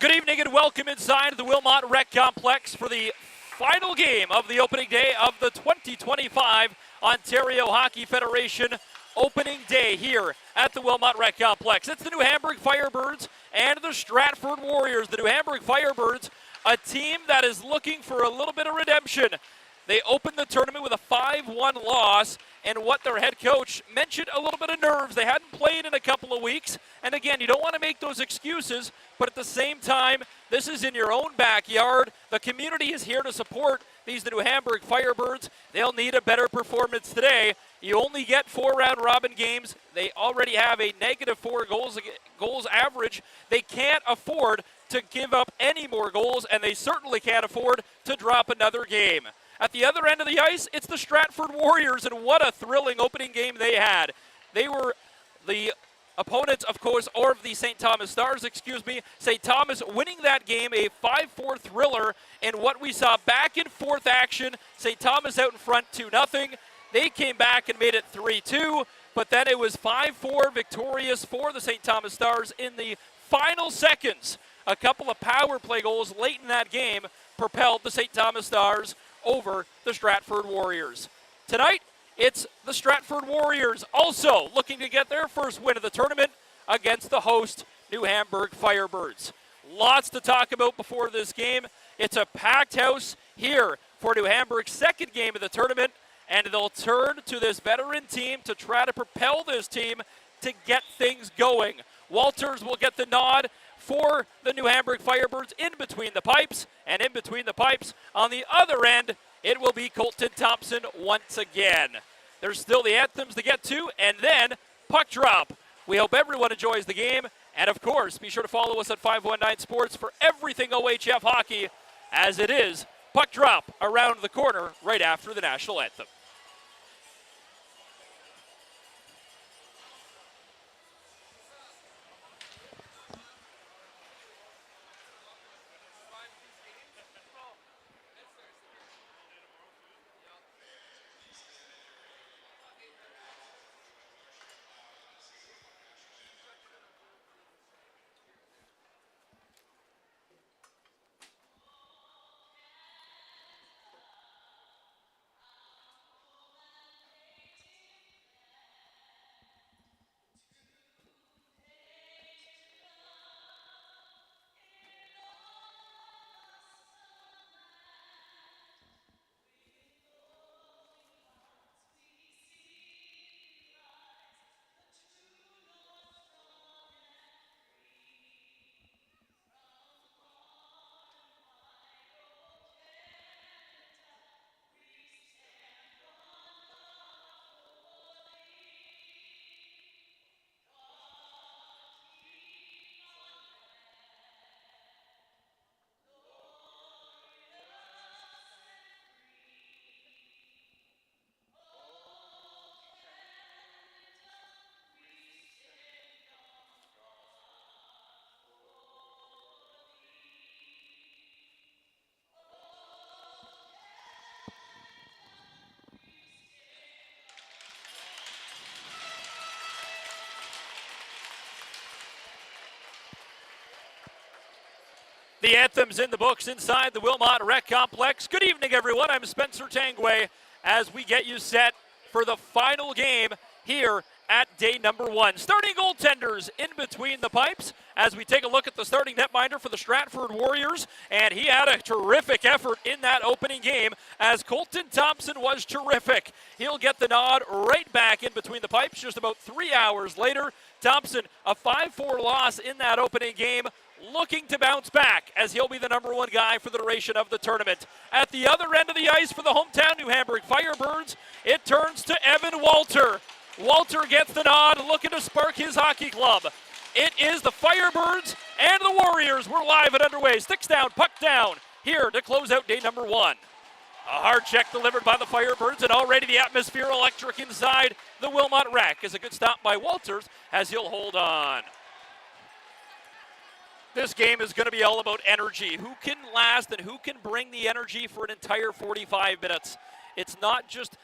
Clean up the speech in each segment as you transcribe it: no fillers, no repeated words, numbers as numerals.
Good evening and welcome inside the Wilmot Rec Complex for the final game of the opening day of the 2025 Ontario Hockey Federation opening day here at the Wilmot Rec Complex. It's the New Hamburg Firebirds and the Stratford Warriors. The New Hamburg Firebirds, a team that is looking for a little bit of redemption. They opened the tournament with a 5-1 loss, and what their head coach mentioned, a little bit of nerves. They hadn't played in a couple of weeks, and again, you don't want to make those excuses, but at the same time, this is in your own backyard. The community is here to support these New Hamburg Firebirds. They'll need a better performance today. You only get 4 round-robin games. They already have a -4 goals average. They can't afford to give up any more goals, and they certainly can't afford to drop another game. At the other end of the ice, it's the Stratford Warriors, and what a thrilling opening game they had. They were the opponents, of course, or the St. Thomas Stars, St. Thomas winning that game, a 5-4 thriller, and what we saw back and forth action. St. Thomas out in front 2-0. They came back and made it 3-2, but then it was 5-4 victorious for the St. Thomas Stars in the final seconds. A couple of power play goals late in that game propelled the St. Thomas Stars over the Stratford Warriors. Tonight, it's the Stratford Warriors also looking to get their first win of the tournament against the host New Hamburg Firebirds. Lots to talk about before this game. It's a packed house here for New Hamburg's second game of the tournament, and they'll turn to this veteran team to try to propel this team to get things going. Walters will get the nod for the New Hamburg Firebirds in between the pipes, and in between the pipes on the other end, it will be Colton Thompson once again. There's still the anthems to get to, and then puck drop. We hope everyone enjoys the game, and of course, be sure to follow us at 519 Sports for everything OHF hockey, as it is puck drop around the corner right after the national anthem. The anthem's in the books inside the Wilmot Rec Complex. Good evening, everyone. I'm Spencer Tangway as we get you set for the final game here at day number 1. Starting goaltenders in between the pipes as we take a look at the starting netminder for the Stratford Warriors, and he had a terrific effort in that opening game as Colton Thompson was terrific. He'll get the nod right back in between the pipes just about 3 hours later. Thompson, a 5-4 loss in that opening game, looking to bounce back as he'll be the number 1 guy for the duration of the tournament. At the other end of the ice for the hometown New Hamburg Firebirds, it turns to Evan Walter. Walter gets the nod, looking to spark his hockey club. It is the Firebirds and the Warriors. We're live and underway. Sticks down, puck down, here to close out day number 1. A hard check delivered by the Firebirds, and already the atmosphere electric inside the Wilmot Rec is a good stop by Walters as he'll hold on. This game is going to be all about energy. Who can last and who can bring the energy for an entire 45 minutes? It's not just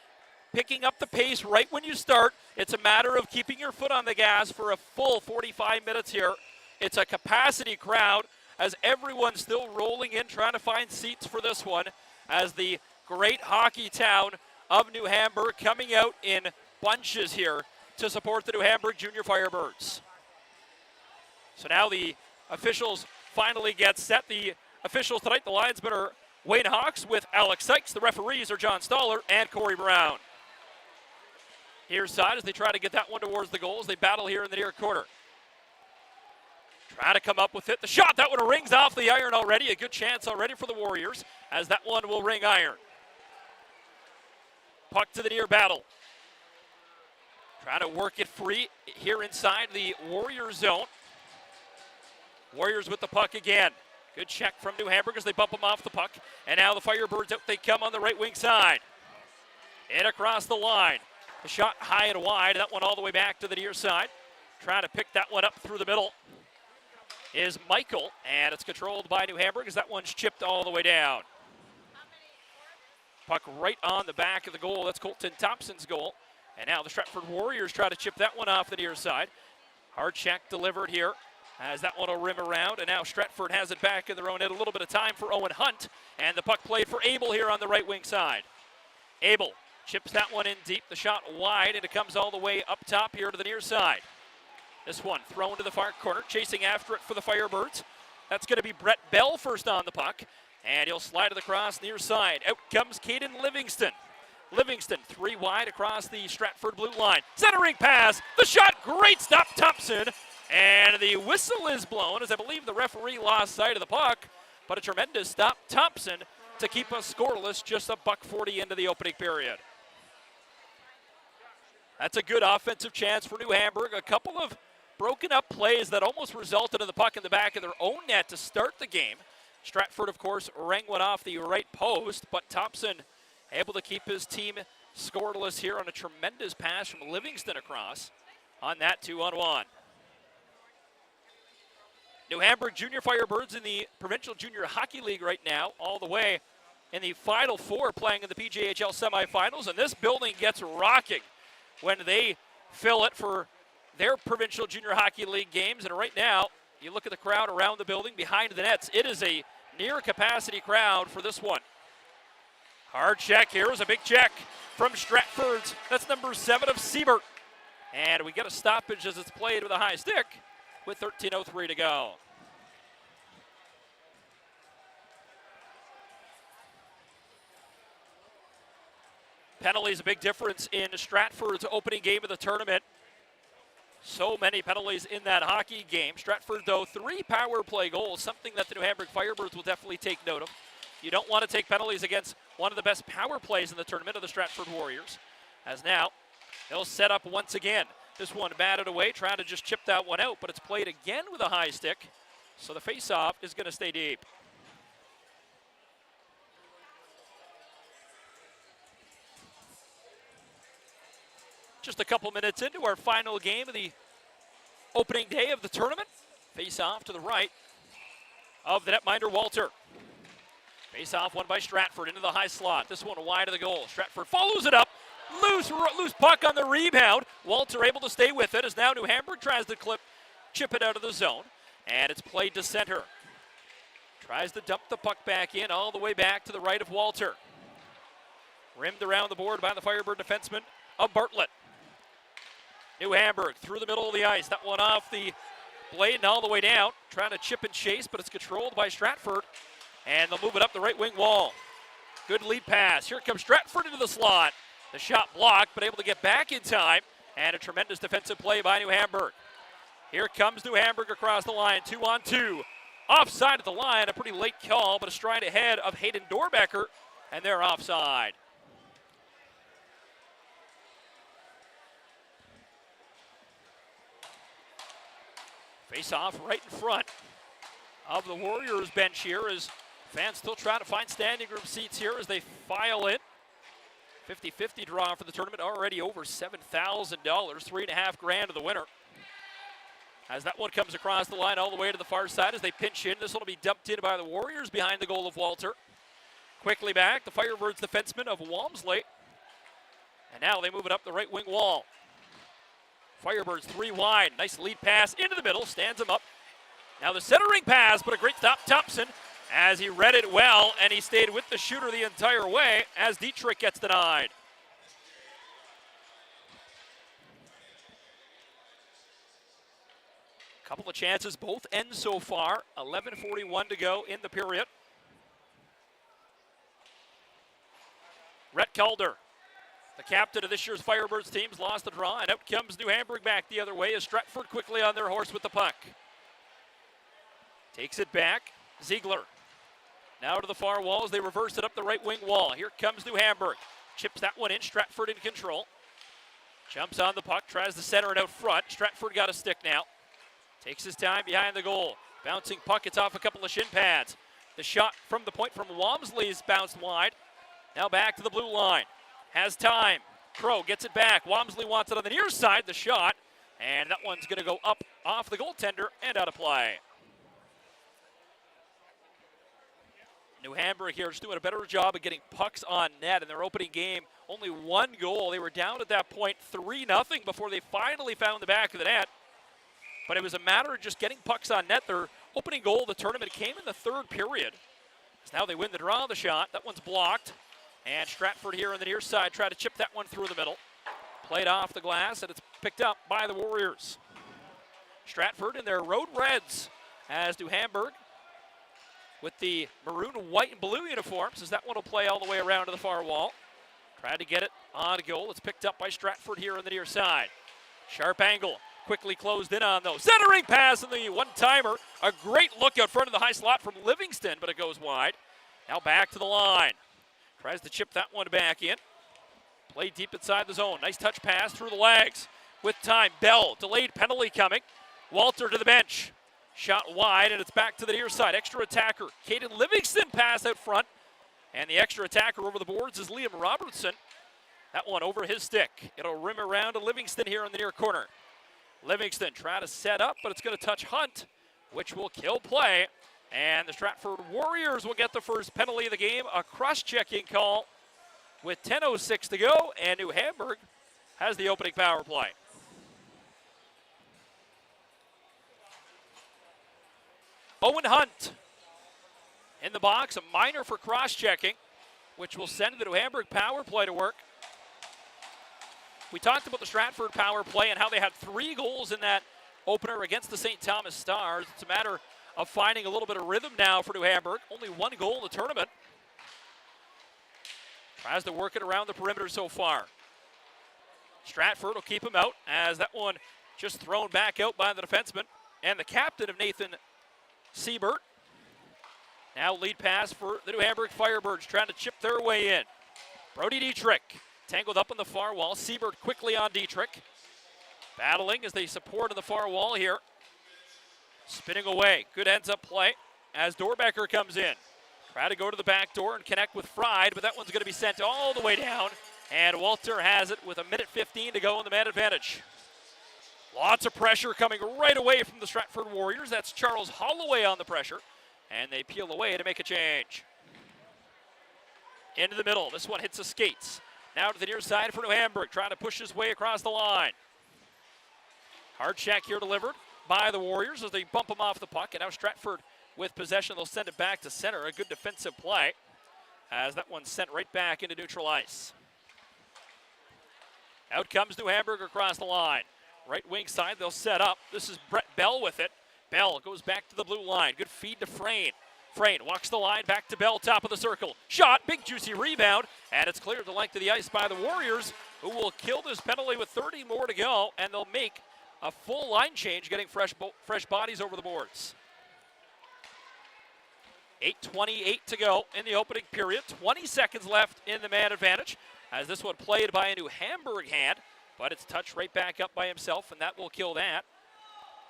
picking up the pace right when you start. It's a matter of keeping your foot on the gas for a full 45 minutes here. It's a capacity crowd as everyone's still rolling in, trying to find seats for this one, as the great hockey town of New Hamburg coming out in bunches here to support the New Hamburg Junior Firebirds. So now the officials finally get set. The officials tonight, the linesmen are Wayne Hawks with Alex Sykes. The referees are John Stoller and Corey Brown. Here's side as they try to get that one towards the goals. They battle here in the near corner. Trying to come up with it. The shot, that one rings off the iron already. A good chance already for the Warriors, as that one will ring iron. Puck to the near battle. Trying to work it free here inside the Warrior zone. Warriors with the puck again. Good check from New Hamburg as they bump them off the puck. And now the Firebirds out they come on the right wing side. And across the line. The shot high and wide. That one all the way back to the near side. Trying to pick that one up through the middle is Michael. And it's controlled by New Hamburg as that one's chipped all the way down. Puck right on the back of the goal. That's Colton Thompson's goal. And now the Stratford Warriors try to chip that one off the near side. Hard check delivered here as that one will rim around. And now Stratford has it back in their own net. A little bit of time for Owen Hunt. And the puck played for Abel here on the right wing side. Abel chips that one in deep. The shot wide, and it comes all the way up top here to the near side. This one thrown to the far corner. Chasing after it for the Firebirds. That's going to be Brett Bell first on the puck. And he'll slide it across near side. Out comes Caden Livingston. Livingston, 3 wide across the Stratford blue line. Centering pass. The shot, great stop, Thompson. And the whistle is blown as I believe the referee lost sight of the puck. But a tremendous stop, Thompson, to keep us scoreless just a $1:40 into the opening period. That's a good offensive chance for New Hamburg. A couple of broken up plays that almost resulted in the puck in the back of their own net to start the game. Stratford, of course, rang one off the right post, but Thompson able to keep his team scoreless here on a tremendous pass from Livingston across on that 2-on-1. New Hamburg Junior Firebirds in the Provincial Junior Hockey League right now, all the way in the Final Four, playing in the PJHL semifinals, and this building gets rocking when they fill it for their Provincial Junior Hockey League games. And right now, you look at the crowd around the building behind the nets. It is a near capacity crowd for this one. Hard check here is a big check from Stratford's. That's number 7 of Siebert. And we get a stoppage as it's played with a high stick with 13:03 to go. Penalties, a big difference in Stratford's opening game of the tournament. So many penalties in that hockey game. Stratford, though, 3 power play goals, something that the New Hamburg Firebirds will definitely take note of. You don't want to take penalties against one of the best power plays in the tournament of the Stratford Warriors. As now, they'll set up once again. This one batted away, trying to just chip that one out, but it's played again with a high stick. So the face-off is going to stay deep. Just a couple minutes into our final game of the opening day of the tournament. Face off to the right of the netminder, Walter. Face off won by Stratford into the high slot. This one wide of the goal. Stratford follows it up. Loose puck on the rebound. Walter able to stay with it as now New Hamburg tries to chip it out of the zone. And it's played to center. Tries to dump the puck back in all the way back to the right of Walter. Rimmed around the board by the Firebird defenseman of Bartlett. New Hamburg through the middle of the ice. That one off the blade and all the way down. Trying to chip and chase, but it's controlled by Stratford. And they'll move it up the right wing wall. Good lead pass. Here comes Stratford into the slot. The shot blocked, but able to get back in time. And a tremendous defensive play by New Hamburg. Here comes New Hamburg across the line. 2-on-2. Offside at the line. A pretty late call, but a stride ahead of Hayden Dorbecker. And they're offside. Face off right in front of the Warriors bench here as fans still trying to find standing room seats here as they file in. 50-50 draw for the tournament, already over $7,000, $3,500 to the winner. As that one comes across the line all the way to the far side as they pinch in. This one will be dumped in by the Warriors behind the goal of Walter. Quickly back, the Firebirds defenseman of Walmsley. And now they move it up the right wing wall. Firebirds 3 wide. Nice lead pass into the middle. Stands him up. Now the centering pass, but a great stop, Thompson, as he read it well, and he stayed with the shooter the entire way as Dietrich gets denied. Couple of chances, both ends so far. 11:41 to go in the period. Rhett Calder, the captain of this year's Firebirds teams, lost the draw, and out comes New Hamburg back the other way as Stratford quickly on their horse with the puck. Takes it back, Ziegler. Now to the far wall as they reverse it up the right wing wall. Here comes New Hamburg. Chips that one in, Stratford in control. Jumps on the puck, tries to center it out front. Stratford got a stick now. Takes his time behind the goal. Bouncing puck, it's off a couple of shin pads. The shot from the point from Walmsley's bounced wide. Now back to the blue line. Has time. Crow gets it back. Walmsley wants it on the near side, the shot. And that one's going to go up off the goaltender and out of play. New Hamburg here just doing a better job of getting pucks on net in their opening game. Only one goal. They were down at that point 3-0 before they finally found the back of the net. But it was a matter of just getting pucks on net. Their opening goal of the tournament came in the third period. So now they win the draw of the shot. That one's blocked. And Stratford here on the near side tried to chip that one through the middle. Played off the glass, and it's picked up by the Warriors. Stratford in their road reds as New Hamburg with the maroon, white, and blue uniforms, as that one will play all the way around to the far wall. Tried to get it on goal. It's picked up by Stratford here on the near side. Sharp angle. Quickly closed in on those. Centering pass and the one-timer. A great look out front of the high slot from Livingston, but it goes wide. Now back to the line. Tries to chip that one back in. Played deep inside the zone. Nice touch pass through the legs. With time, Bell, delayed penalty coming. Walter to the bench. Shot wide, and it's back to the near side. Extra attacker. Caden Livingston pass out front. And the extra attacker over the boards is Liam Robertson. That one over his stick. It'll rim around to Livingston here in the near corner. Livingston try to set up, but it's going to touch Hunt, which will kill play. And the Stratford Warriors will get the first penalty of the game, a cross-checking call with 10:06 to go, and New Hamburg has the opening power play. Owen Hunt in the box, a minor for cross-checking, which will send the New Hamburg power play to work. We talked about the Stratford power play and how they had 3 goals in that opener against the St. Thomas Stars. It's a matter of finding a little bit of rhythm now for New Hamburg. Only 1 goal in the tournament. Tries to work it around the perimeter so far. Stratford will keep him out as that one just thrown back out by the defenseman and the captain of Nathan Siebert. Now lead pass for the New Hamburg Firebirds, trying to chip their way in. Brody Dietrich tangled up on the far wall. Siebert quickly on Dietrich. Battling as they support on the far wall here. Spinning away. Good ends-up play as Dorbecker comes in. Try to go to the back door and connect with Fried, but that one's going to be sent all the way down. And Walter has it with 1:15 to go in the man advantage. Lots of pressure coming right away from the Stratford Warriors. That's Charles Holloway on the pressure. And they peel away to make a change. Into the middle. This one hits the skates. Now to the near side for New Hamburg, trying to push his way across the line. Hard check here delivered by the Warriors as they bump him off the puck. And now Stratford with possession. They'll send it back to center. A good defensive play as that one's sent right back into neutral ice. Out comes New Hamburg across the line. Right wing side, they'll set up. This is Brett Bell with it. Bell goes back to the blue line. Good feed to Frayne. Frayne walks the line back to Bell, top of the circle. Shot, big juicy rebound, and it's cleared the length of the ice by the Warriors, who will kill this penalty with 30 more to go, and they'll make a full line change, getting fresh bodies over the boards. 8:28 to go in the opening period. 20 seconds left in the man advantage, as this one played by a New Hamburg hand, but it's touched right back up by himself, and that will kill that.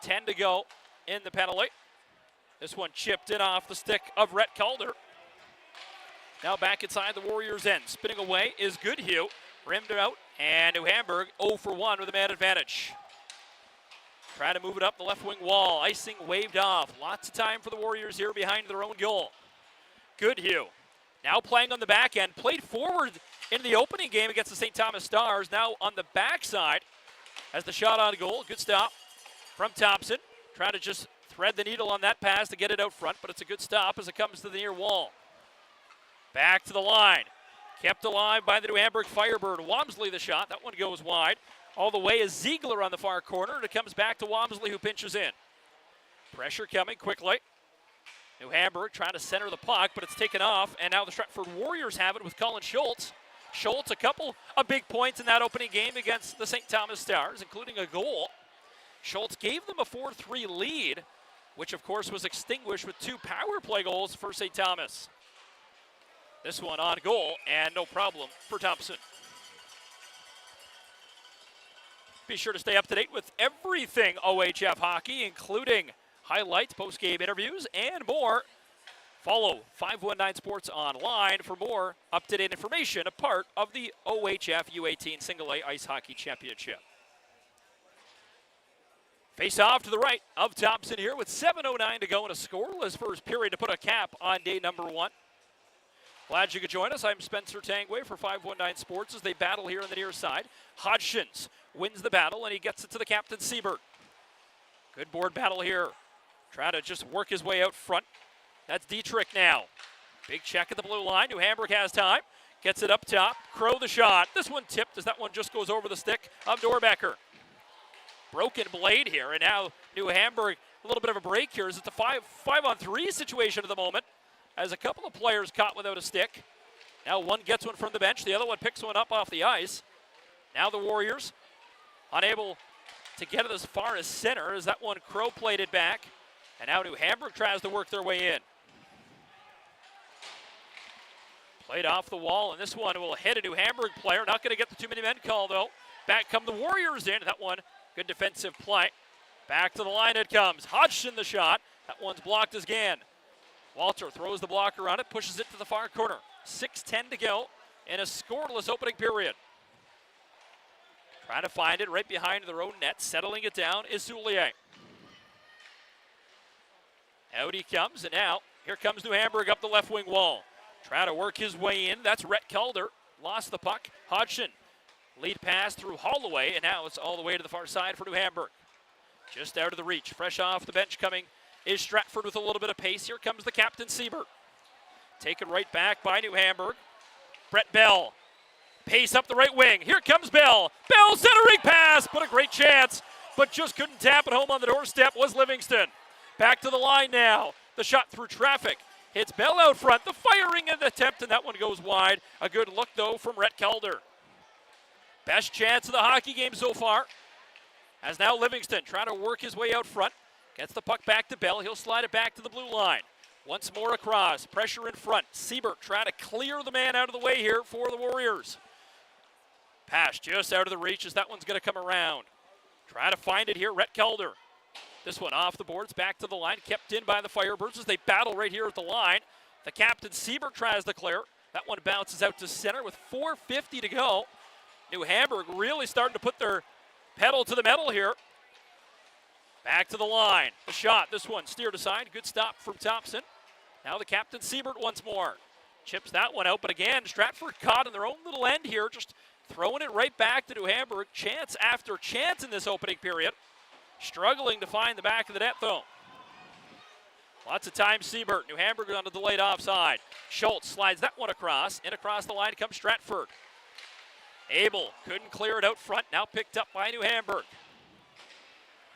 10 to go in the penalty. This one chipped in off the stick of Rhett Calder. Now back inside the Warriors' end. Spinning away is Goodhue. Rimmed out, and New Hamburg 0 for 1 with a man advantage. Try to move it up the left wing wall. Icing waved off. Lots of time for the Warriors here behind their own goal. Goodhue now playing on the back end. Played forward in the opening game against the St. Thomas Stars. Now on the backside as the shot on goal. Good stop from Thompson. Trying to just thread the needle on that pass to get it out front, but it's a good stop as it comes to the near wall. Back to the line. Kept alive by the New Hamburg Firebird. Walmsley the shot. That one goes wide. All the way is Ziegler on the far corner, and it comes back to Walmsley, who pinches in. Pressure coming quickly. New Hamburg trying to center the puck, but it's taken off, and now the Stratford Warriors have it with Colin Schultz. Schultz, a couple of big points in that opening game against the St. Thomas Stars, including a goal. Schultz gave them a 4-3 lead, which of course was extinguished with 2 power play goals for St. Thomas. This one on goal, and no problem for Thompson. Be sure to stay up to date with everything OHF hockey, including highlights, post-game interviews, and more. Follow 519 Sports online for more up-to-date information, a part of the OHF U18 Single-A Ice Hockey Championship. Face off to the right of Thompson here with 7:09 to go in a scoreless first period to put a cap on day number 1. Glad you could join us. I'm Spencer Tangway for 519 Sports as they battle here on the near side. Hodgins wins the battle, and he gets it to the captain, Siebert. Good board battle here. Try to just work his way out front. That's Dietrich now. Big check at the blue line. New Hamburg has time. Gets it up top. Crow the shot. This one tipped as that one just goes over the stick of Dorbecker. Broken blade here, and now New Hamburg, a little bit of a break here. It's a 5-on-3 situation at the moment, as a couple of players caught without a stick. Now one gets one from the bench. The other one picks one up off the ice. Now the Warriors unable to get it as far as center as that one Crow played it back. And now New Hamburg tries to work their way in. Played off the wall, and this one will hit a New Hamburg player. Not going to get the too many men call, though. Back come the Warriors in. That one, good defensive play. Back to the line it comes. Hodgson the shot. That one's blocked again. Walter throws the blocker on it, pushes it to the far corner. 6:10 to go in a scoreless opening period. Trying to find it right behind their own net. Settling it down is Soulier. Out he comes, and now here comes New Hamburg up the left wing wall. Trying to work his way in. That's Rhett Calder. Lost the puck. Hodgson. Lead pass through Holloway, and now it's all the way to the far side for New Hamburg. Just out of the reach. Fresh off the bench coming is Stratford with a little bit of pace. Here comes the captain, Siebert. Taken right back by New Hamburg. Brett Bell. Pace up the right wing. Here comes Bell. Bell centering pass, but a great chance. But just couldn't tap it home on the doorstep was Livingston. Back to the line now. The shot through traffic. Hits Bell out front. The firing attempt, and that one goes wide. A good look, though, from Rhett Calder. Best chance of the hockey game so far. As now Livingston trying to work his way out front. Gets the puck back to Bell. He'll slide it back to the blue line. Once more across. Pressure in front. Siebert trying to clear the man out of the way here for the Warriors. Pass just out of the reach as that one's going to come around. Try to find it here. Rhett Calder. This one off the boards, back to the line, kept in by the Firebirds as they battle right here at the line. The captain, Siebert, tries to clear. That one bounces out to center with 4:50 to go. New Hamburg really starting to put their pedal to the metal here. Back to the line. The shot, this one steered aside. Good stop from Thompson. Now the captain, Siebert, once more. Chips that one out, but again, Stratford caught in their own little end here, just throwing it right back to New Hamburg. Chance after chance in this opening period. Struggling to find the back of the net, though. Lots of time, Siebert. New Hamburg on a delayed offside. Schultz slides that one across, and across the line comes Stratford. Abel couldn't clear it out front, now picked up by New Hamburg.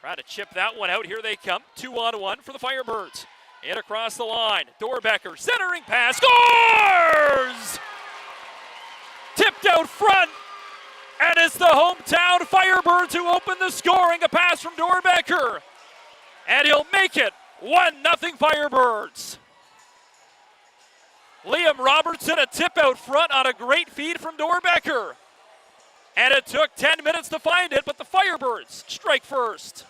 Try to chip that one out. Here they come. 2-on-1 for the Firebirds. In across the line. Dorbecker, centering pass, scores! Tipped out front. And it's the hometown Firebirds who open the scoring. A pass from Dorbecker. And he'll make it 1-0 Firebirds. Liam Robertson, a tip out front on a great feed from Dorbecker. And it took 10 minutes to find it, but the Firebirds strike first.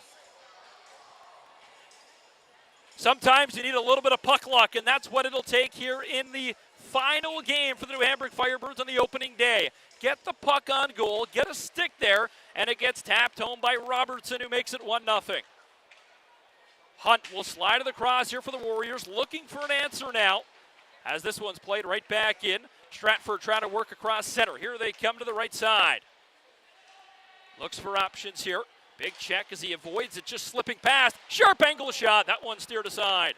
Sometimes you need a little bit of puck luck, and that's what it'll take here in the final game for the New Hamburg Firebirds on the opening day. Get the puck on goal, get a stick there, and it gets tapped home by Robertson, who makes it 1-0. Hunt will slide it across here for the Warriors, looking for an answer now, as this one's played right back in. Stratford trying to work across center. Here they come to the right side. Looks for options here. Big check as he avoids it, just slipping past. Sharp angle shot. That one steered aside.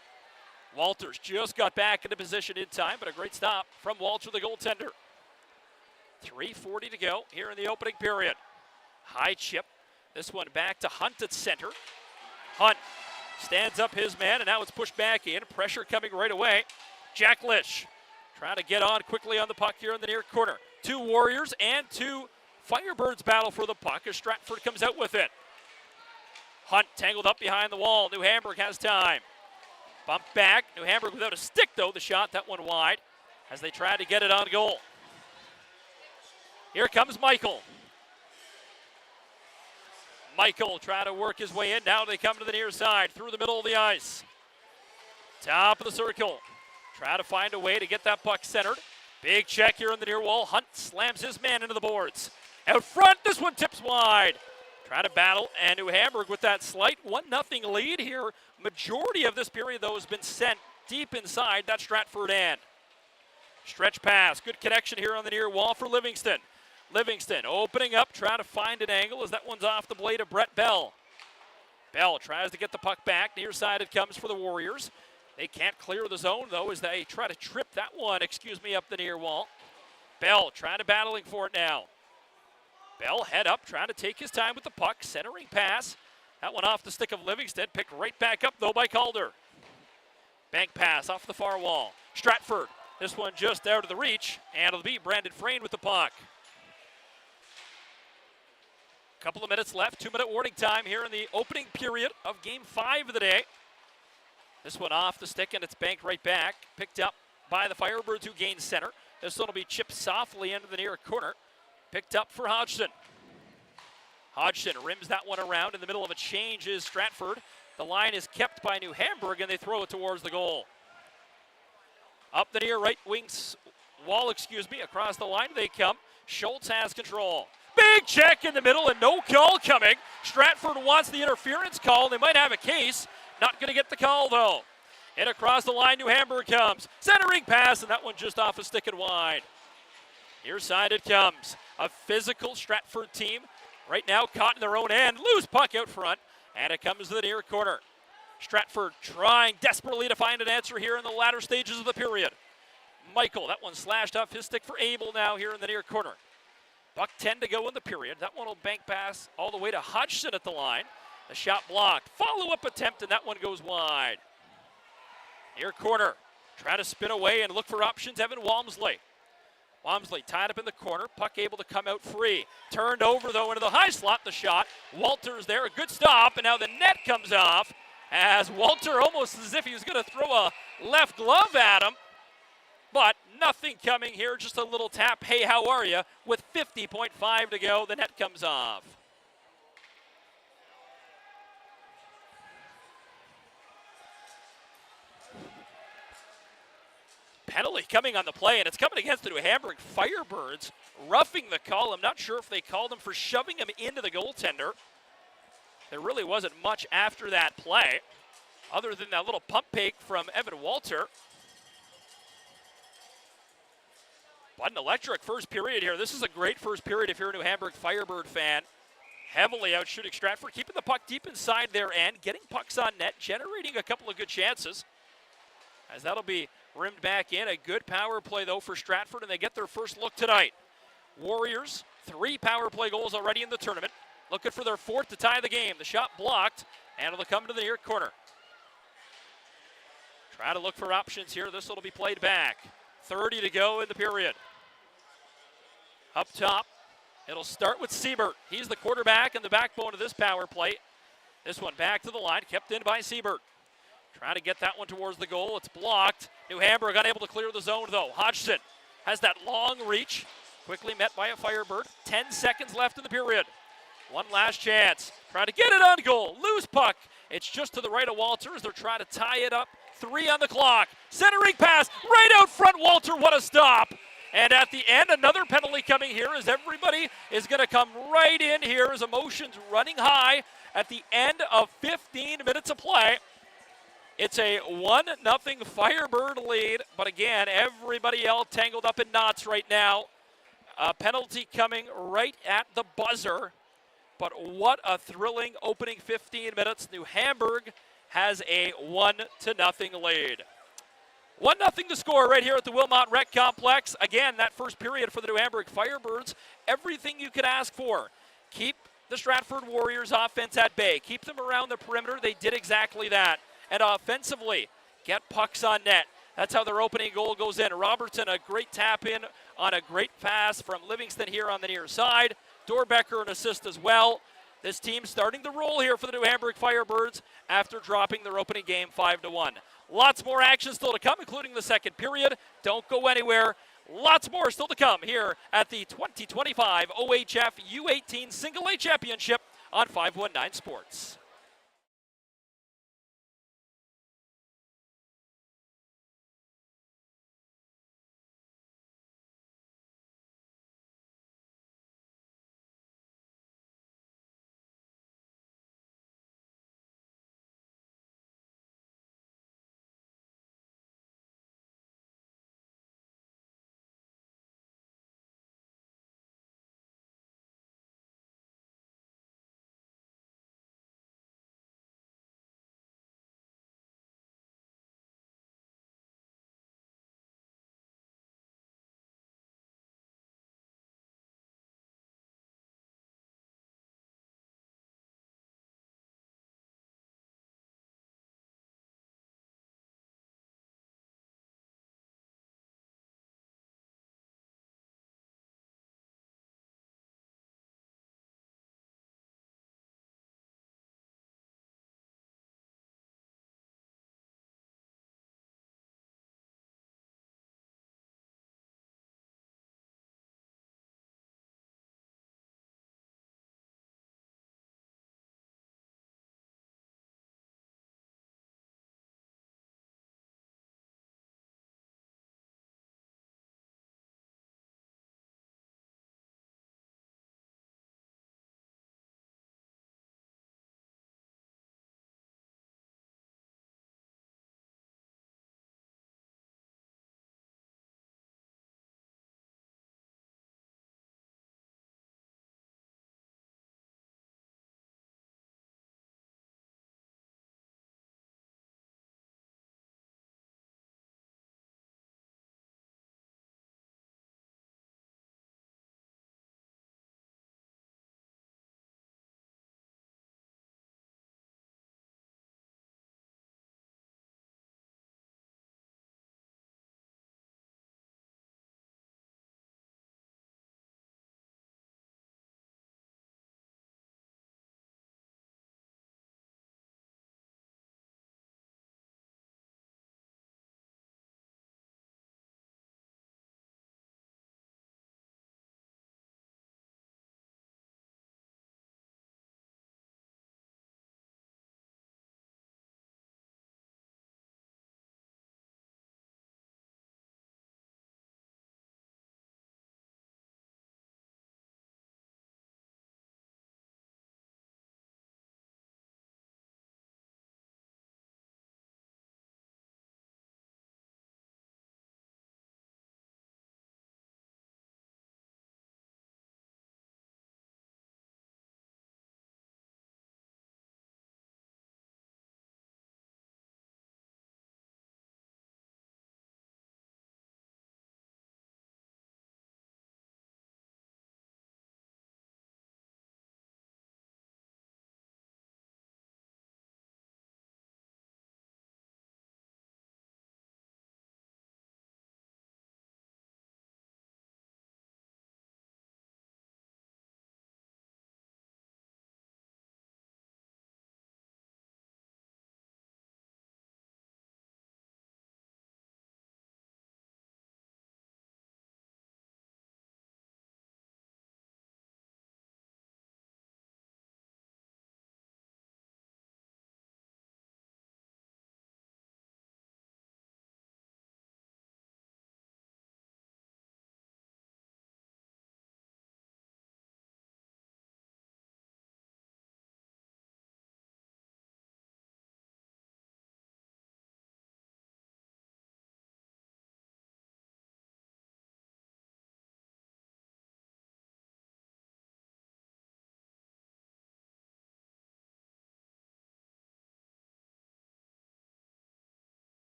Walters just got back into position in time, but a great stop from Walter, the goaltender. 3:40 to go here in the opening period. High chip. This one back to Hunt at center. Hunt stands up his man, and now it's pushed back in. Pressure coming right away. Jack Lish trying to get on quickly on the puck here in the near corner. 2 Warriors and 2 Firebirds battle for the puck as Stratford comes out with it. Hunt tangled up behind the wall. New Hamburg has time. Bump back. New Hamburg without a stick, though. The shot, that one wide as they try to get it on goal. Here comes Michael. Michael trying to work his way in. Now they come to the near side through the middle of the ice. Top of the circle. Try to find a way to get that puck centered. Big check here on the near wall. Hunt slams his man into the boards. Out front, this one tips wide. Trying to battle, and New Hamburg with that slight 1-0 lead here. Majority of this period, though, has been sent deep inside that Stratford end. Stretch pass. Good connection here on the near wall for Livingston. Livingston opening up, trying to find an angle as that one's off the blade of Brett Bell. Bell tries to get the puck back. Near side it comes for the Warriors. They can't clear the zone, though, as they try to trip that one, up the near wall. Bell trying to battling for it now. Bell head up, trying to take his time with the puck. Centering pass. That one off the stick of Livingston. Picked right back up, though, by Calder. Bank pass off the far wall. Stratford. This one just out of the reach. And it'll be Brandon Frayne with the puck. Couple of minutes left. 2-minute warning time here in the opening period of Game 5 of the day. This one off the stick, and it's banked right back. Picked up by the Firebirds, who gain center. This one will be chipped softly into the near corner. Picked up for Hodgson. Hodgson rims that one around. In the middle of a change is Stratford. The line is kept by New Hamburg, and they throw it towards the goal. Up the near right wing's wall, across the line they come. Schultz has control. Big check in the middle and no call coming. Stratford wants the interference call. They might have a case. Not going to get the call, though. And across the line, New Hamburg comes. Centering pass, and that one just off a stick and wide. Near side it comes. A physical Stratford team right now caught in their own end. Loose puck out front, and it comes to the near corner. Stratford trying desperately to find an answer here in the latter stages of the period. Michael, that one slashed off his stick for Abel now here in the near corner. $1:10 to go in the period. That one will bank pass all the way to Hodgson at the line. The shot blocked. Follow-up attempt, and that one goes wide. Near corner. Try to spin away and look for options. Evan Walmsley. Walmsley tied up in the corner. Puck able to come out free. Turned over, though, into the high slot. The shot. Walters there. A good stop, and now the net comes off as Walter, almost as if he was going to throw a left glove at him. But nothing coming here. Just a little tap. Hey, how are you? With 50.5 to go, the net comes off. Penalty coming on the play, and it's coming against the New Hamburg Firebirds. Roughing the call. I'm not sure if they called him for shoving him into the goaltender. There really wasn't much after that play, other than that little pump fake from Evan Walter. But an electric first period here. This is a great first period if you're a New Hamburg Firebird fan. Heavily out shooting Stratford, keeping the puck deep inside their end, getting pucks on net, generating a couple of good chances. As that'll be rimmed back in. A good power play, though, for Stratford, and they get their first look tonight. Warriors, 3 power play goals already in the tournament. Looking for their 4th to tie the game. The shot blocked, and it'll come to the near corner. Try to look for options here. This will be played back. 30 to go in the period. Up top, it'll start with Siebert. He's the quarterback and the backbone of this power play. This one back to the line, kept in by Siebert. Trying to get that one towards the goal. It's blocked. New Hamburg unable to clear the zone, though. Hodgson has that long reach. Quickly met by a Firebird. 10 seconds left in the period. One last chance. Trying to get it on goal. Loose puck. It's just to the right of Walter as they're trying to tie it up. 3 on the clock. Centering pass. Right out front, Walter. What a stop. And at the end, another penalty coming here as everybody is going to come right in here as emotions running high at the end of 15 minutes of play. It's a 1-0 Firebird lead, but again, everybody else tangled up in knots right now. A penalty coming right at the buzzer But what a thrilling opening 15 minutes. New Hamburg has a 1-0 lead. 1-0 to score right here at the Wilmot Rec Complex. Again, that first period for the New Hamburg Firebirds, everything you could ask for. Keep the Stratford Warriors offense at bay. Keep them around the perimeter. They did exactly that. And offensively, get pucks on net. That's how their opening goal goes in. Robertson, a great tap in on a great pass from Livingston here on the near side. Dorbecker, an assist as well. This team starting to roll here for the New Hamburg Firebirds after dropping their opening game 5-1. Lots more action still to come, including the second period. Don't go anywhere. Lots more still to come here at the 2025 OHF U18 Single A Championship on 519 Sports.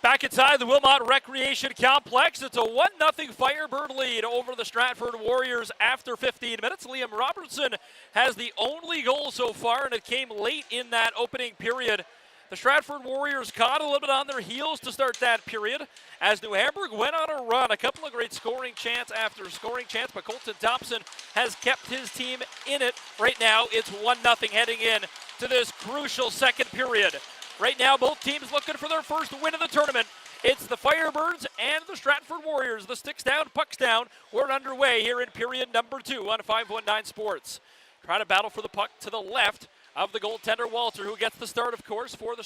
Back inside the Wilmot Recreation Complex, it's a 1-0 Firebird lead over the Stratford Warriors after 15 minutes. Liam Robertson has the only goal so far, and it came late in that opening period. The Stratford Warriors caught a little bit on their heels to start that period as New Hamburg went on a run. A couple of great scoring chance after scoring chance, but Colton Thompson has kept his team in it. Right now, it's 1-0 heading in to this crucial second period. Right now, both teams looking for their first win of the tournament. It's the Firebirds and the Stratford Warriors. The sticks down, pucks down. We're underway here in period number 2 on 519 Sports. Trying to battle for the puck to the left of the goaltender Walter, who gets the start, of course, for the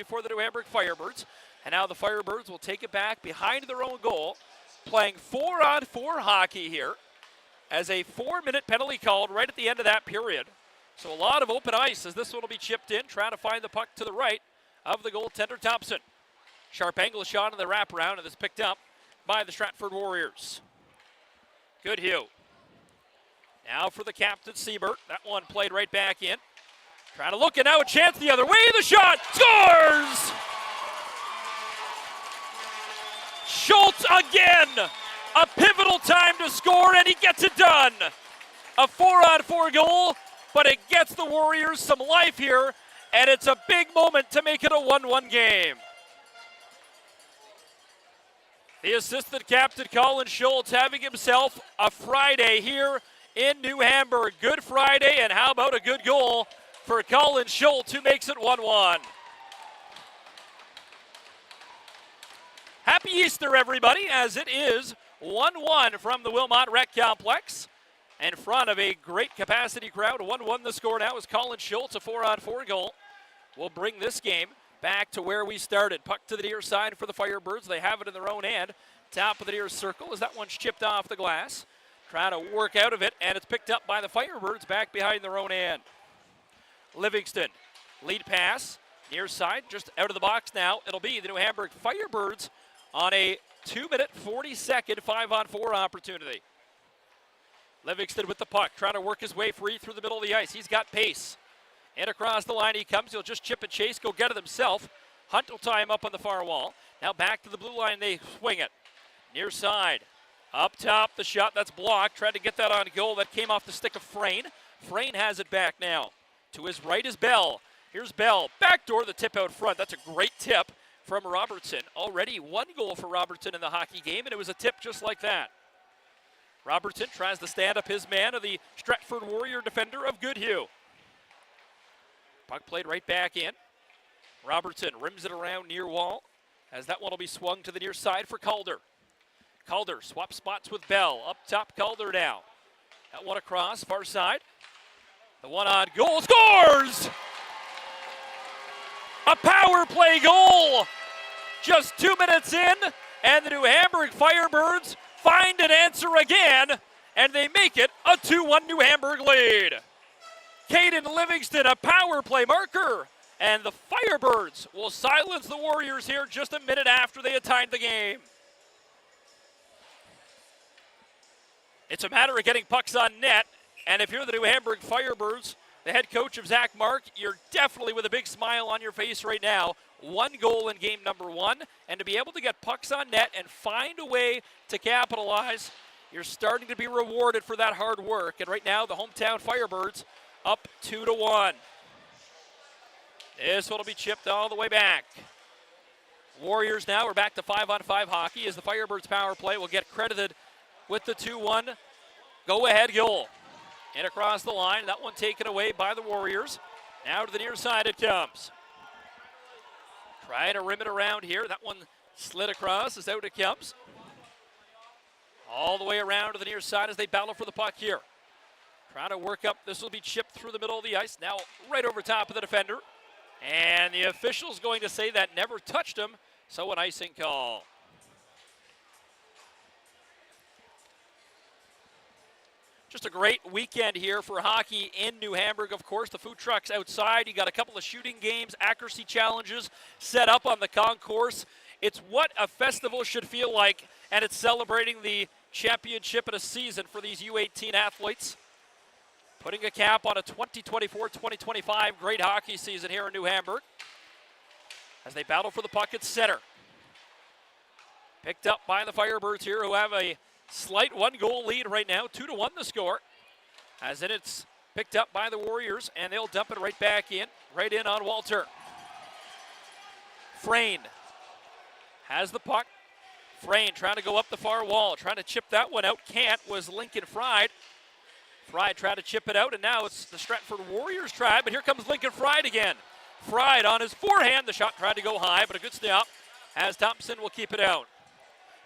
for the New Hamburg Firebirds. And now the Firebirds will take it back behind their own goal, playing 4-on-4 hockey here, as a 4-minute penalty called right at the end of that period. So a lot of open ice as this one will be chipped in, trying to find the puck to the right of the goaltender Thompson. Sharp angle shot in the wraparound, and is picked up by the Stratford Warriors. Good Hugh. Now for the captain, Siebert. That one played right back in. Trying to look, and now a chance the other way. The shot scores! Schultz again. A pivotal time to score, and he gets it done. A 4-on-4 goal, but it gets the Warriors some life here, and it's a big moment to make it a 1-1 game. The assistant captain, Colin Schultz, having himself a Friday here in New Hamburg. Good Friday, and how about a good goal for Colin Schultz, who makes it 1-1. Happy Easter, everybody, as it is 1-1 from the Wilmot Rec Complex. In front of a great capacity crowd. 1-1 the score now is Colin Schultz, a 4-on-4 goal. Will bring this game back to where we started. Puck to the near side for the Firebirds. They have it in their own end. Top of the near circle as that one's chipped off the glass. Trying to work out of it, and it's picked up by the Firebirds back behind their own end. Livingston, lead pass, near side, just out of the box now. It'll be the New Hamburg Firebirds on a 2-minute, 40-second 5-on-4 opportunity. Livingston with the puck, trying to work his way free through the middle of the ice. He's got pace. And across the line he comes. He'll just chip and chase, go get it himself. Hunt will tie him up on the far wall. Now back to the blue line, they swing it. Near side, up top, the shot that's blocked. Tried to get that on goal. That came off the stick of Frayne. Frayne has it back now. To his right is Bell. Here's Bell. Backdoor the tip out front. That's a great tip from Robertson. Already 1 goal for Robertson in the hockey game, and it was a tip just like that. Robertson tries to stand up his man of the Stratford Warrior defender of Goodhue. Puck played right back in. Robertson rims it around near wall as that one will be swung to the near side for Calder. Calder swaps spots with Bell. Up top, Calder now. That one across, far side. The one on goal, scores! A power play goal! Just 2 minutes in, and the New Hamburg Firebirds find an answer again, and they make it a 2-1 New Hamburg lead. Caden Livingston, a power play marker, and the Firebirds will silence the Warriors here just a minute after they had tied the game. It's a matter of getting pucks on net, and if you're the New Hamburg Firebirds, the head coach of Zach Mark, you're definitely with a big smile on your face right now. 1 goal in game number 1, and to be able to get pucks on net and find a way to capitalize, you're starting to be rewarded for that hard work. And right now, the hometown Firebirds up 2-1. This one will be chipped all the way back. Warriors now are back to 5-on-5 hockey as the Firebirds power play will get credited with the 2-1 go-ahead goal. And across the line, that one taken away by the Warriors. Now to the near side it comes. Trying to rim it around here. That one slid across as out it comes. All the way around to the near side as they battle for the puck here. Trying to work up. This will be chipped through the middle of the ice. Now right over top of the defender. And the official's going to say that never touched him, so an icing call. Just a great weekend here for hockey in New Hamburg, of course. The food truck's outside. You got a couple of shooting games, accuracy challenges set up on the concourse. It's what a festival should feel like, and it's celebrating the championship in a season for these U18 athletes. Putting a cap on a 2024-2025 great hockey season here in New Hamburg. As they battle for the puck at center. Picked up by the Firebirds here, who have a slight 1-goal lead right now. 2-1 the score. As it's picked up by the Warriors, and they'll dump it right back in, right in on Walter. Frayne has the puck. Frayne trying to go up the far wall, trying to chip that one out. Can't, was Lincoln Fried. Fried tried to chip it out, and now it's the Stratford Warriors try, but here comes Lincoln Fried again. Fried on his forehand. The shot tried to go high, but a good stop as Thompson will keep it out.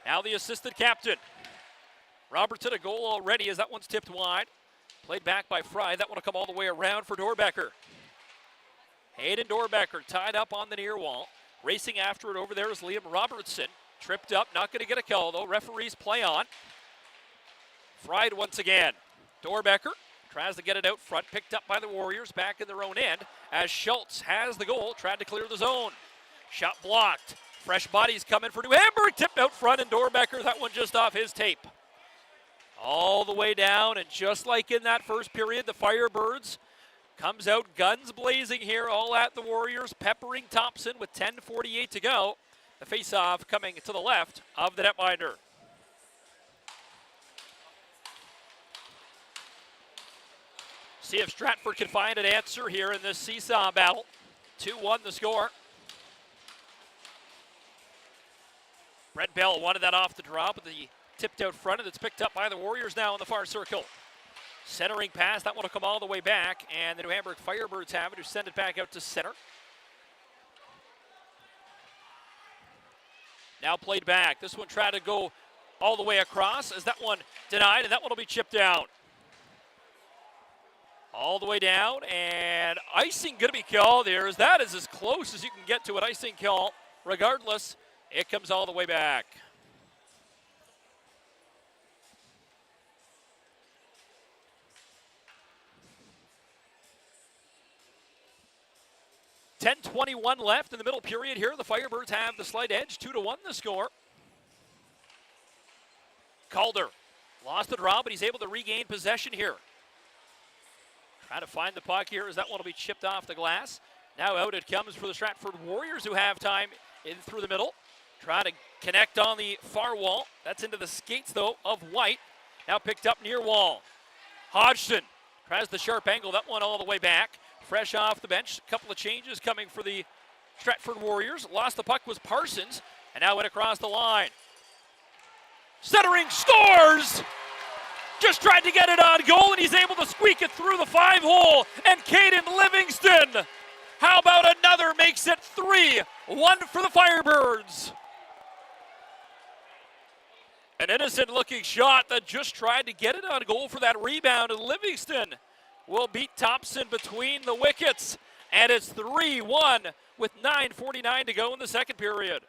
Now the assistant captain. Robertson a goal already as that one's tipped wide. Played back by Fried. That one will come all the way around for Dorbecker. Hayden Dorbecker tied up on the near wall. Racing after it over there is Liam Robertson. Tripped up, not going to get a call though. Referees play on. Fried once again. Dorbecker tries to get it out front. Picked up by the Warriors back in their own end as Schultz has the goal. Tried to clear the zone. Shot blocked. Fresh bodies coming for New Hamburg. Tipped out front and Dorbecker, that one just off his tape. All the way down, and just like in that first period, the Firebirds comes out guns blazing here, all at the Warriors, peppering Thompson with 10:48 to go. The face-off coming to the left of the netminder. See if Stratford can find an answer here in this seesaw battle. 2-1 the score. Brett Bell wanted that off the draw, but the tipped out front, and it's picked up by the Warriors now in the far circle. Centering pass, that one will come all the way back, and the New Hamburg Firebirds have it, who send it back out to center. Now played back. This one tried to go all the way across, as that one denied, and that one will be chipped out. All the way down, and icing going to be called here, as that is as close as you can get to an icing call. Regardless, it comes all the way back. 10:21 left in the middle period here. The Firebirds have the slight edge, 2-1 the score. Calder lost the draw, but he's able to regain possession here. Trying to find the puck here as that one will be chipped off the glass. Now out it comes for the Stratford Warriors, who have time in through the middle. Trying to connect on the far wall. That's into the skates, though, of White. Now picked up near wall. Hodgson tries the sharp angle. That one all the way back. Fresh off the bench. A couple of changes coming for the Stratford Warriors. Lost the puck was Parsons, and now went across the line. Centering, scores! Just tried to get it on goal, and he's able to squeak it through the 5-hole. And Caden Livingston, how about another, makes it 3-1 for the Firebirds. An innocent-looking shot that just tried to get it on goal for that rebound, and Livingston will beat Thompson between the wickets. And it's 3-1 with 9:49 to go in the second period.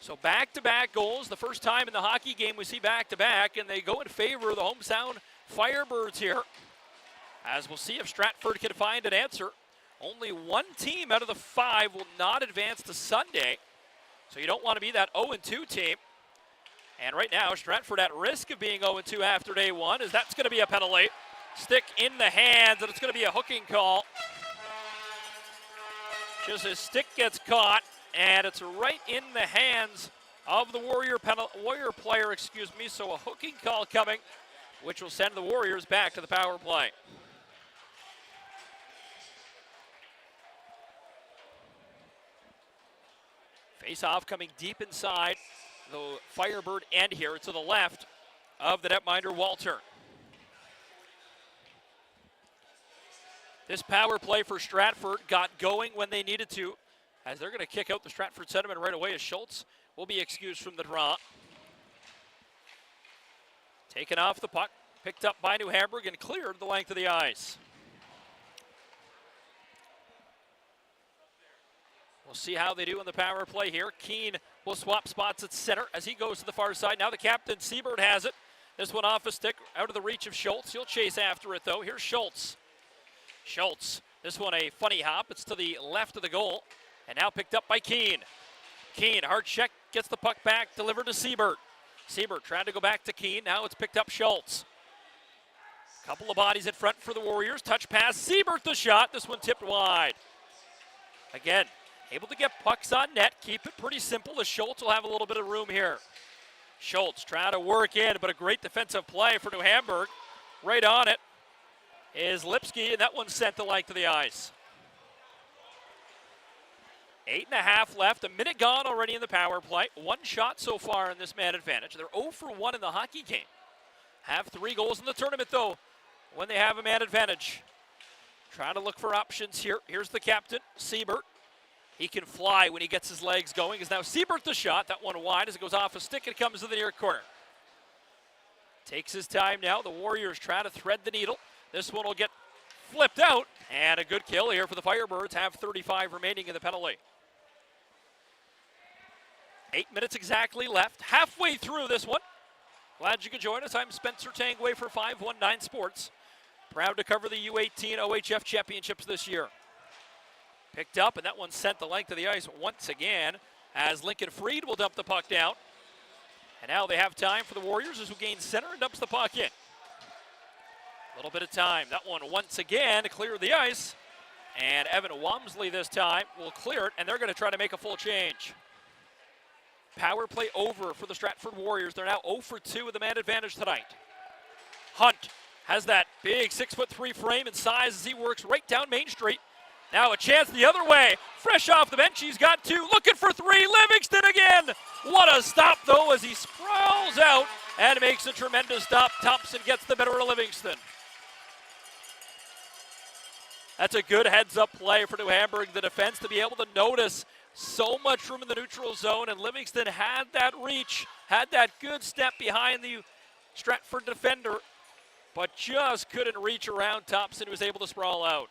So back-to-back goals, the first time in the hockey game we see back-to-back, and they go in favor of the hometown Firebirds here. As we'll see if Stratford can find an answer. Only one team out of the 5 will not advance to Sunday. So you don't want to be that 0-2 team. And right now, Stratford at risk of being 0-2 after day one, as that's going to be a penalty. Stick in the hands, and it's going to be a hooking call. Just his stick gets caught, and it's right in the hands of the Warrior player, so a hooking call coming, which will send the Warriors back to the power play. Face-off coming deep inside the Firebird end here to the left of the netminder, Walter. This power play for Stratford got going when they needed to, as they're going to kick out the Stratford centerman right away, as Schultz will be excused from the draw. Taken off the puck, picked up by New Hamburg, and cleared the length of the ice. We'll see how they do in the power play here. Keene will swap spots at center as he goes to the far side. Now the captain, Siebert, has it. This one off a stick, out of the reach of Schultz. He'll chase after it, though. Here's Schultz. Schultz, this one a funny hop. It's to the left of the goal. And now picked up by Keene. Keene, hard check, gets the puck back, delivered to Siebert. Siebert trying to go back to Keene. Now it's picked up Schultz. Couple of bodies in front for the Warriors. Touch pass, Siebert the shot. This one tipped wide. Again, Able to get pucks on net, keep it pretty simple as Schultz will have a little bit of room here. Schultz trying to work in, but a great defensive play for New Hamburg. Right on it is Lipsky, and that one's sent the length of the ice. 8.5 left, a minute gone already in the power play. One shot so far in this man advantage. They're 0 for 1 in the hockey game. Have 3 goals in the tournament, though, when they have a man advantage. Trying to look for options here. Here's the captain, Siebert. He can fly when he gets his legs going. Is now Siebert the shot. That one wide as it goes off a stick and comes to the near corner. Takes his time now. The Warriors trying to thread the needle. This one will get flipped out. And a good kill here for the Firebirds. Have 35 remaining in the penalty. 8 minutes exactly left. Halfway through this one. Glad you could join us. I'm Spencer Tangway for 519 Sports. Proud to cover the U18 OHF championships this year. Picked up, and that one sent the length of the ice once again as Lincoln Freed will dump the puck down. And now they have time for the Warriors as who gains center and dumps the puck in. A little bit of time. That one once again to clear the ice. And Evan Wamsley this time will clear it, and they're going to try to make a full change. Power play over for the Stratford Warriors. They're now 0 for 2 with the man advantage tonight. Hunt has that big 6'3" frame and size as he works right down Main Street. Now a chance the other way. Fresh off the bench, he's got 2. Looking for 3. Livingston again. What a stop, though, as he sprawls out and makes a tremendous stop. Thompson gets the better of Livingston. That's a good heads-up play for New Hamburg, the defense, to be able to notice so much room in the neutral zone, and Livingston had that reach, had that good step behind the Stratford defender, but just couldn't reach around Thompson, who was able to sprawl out.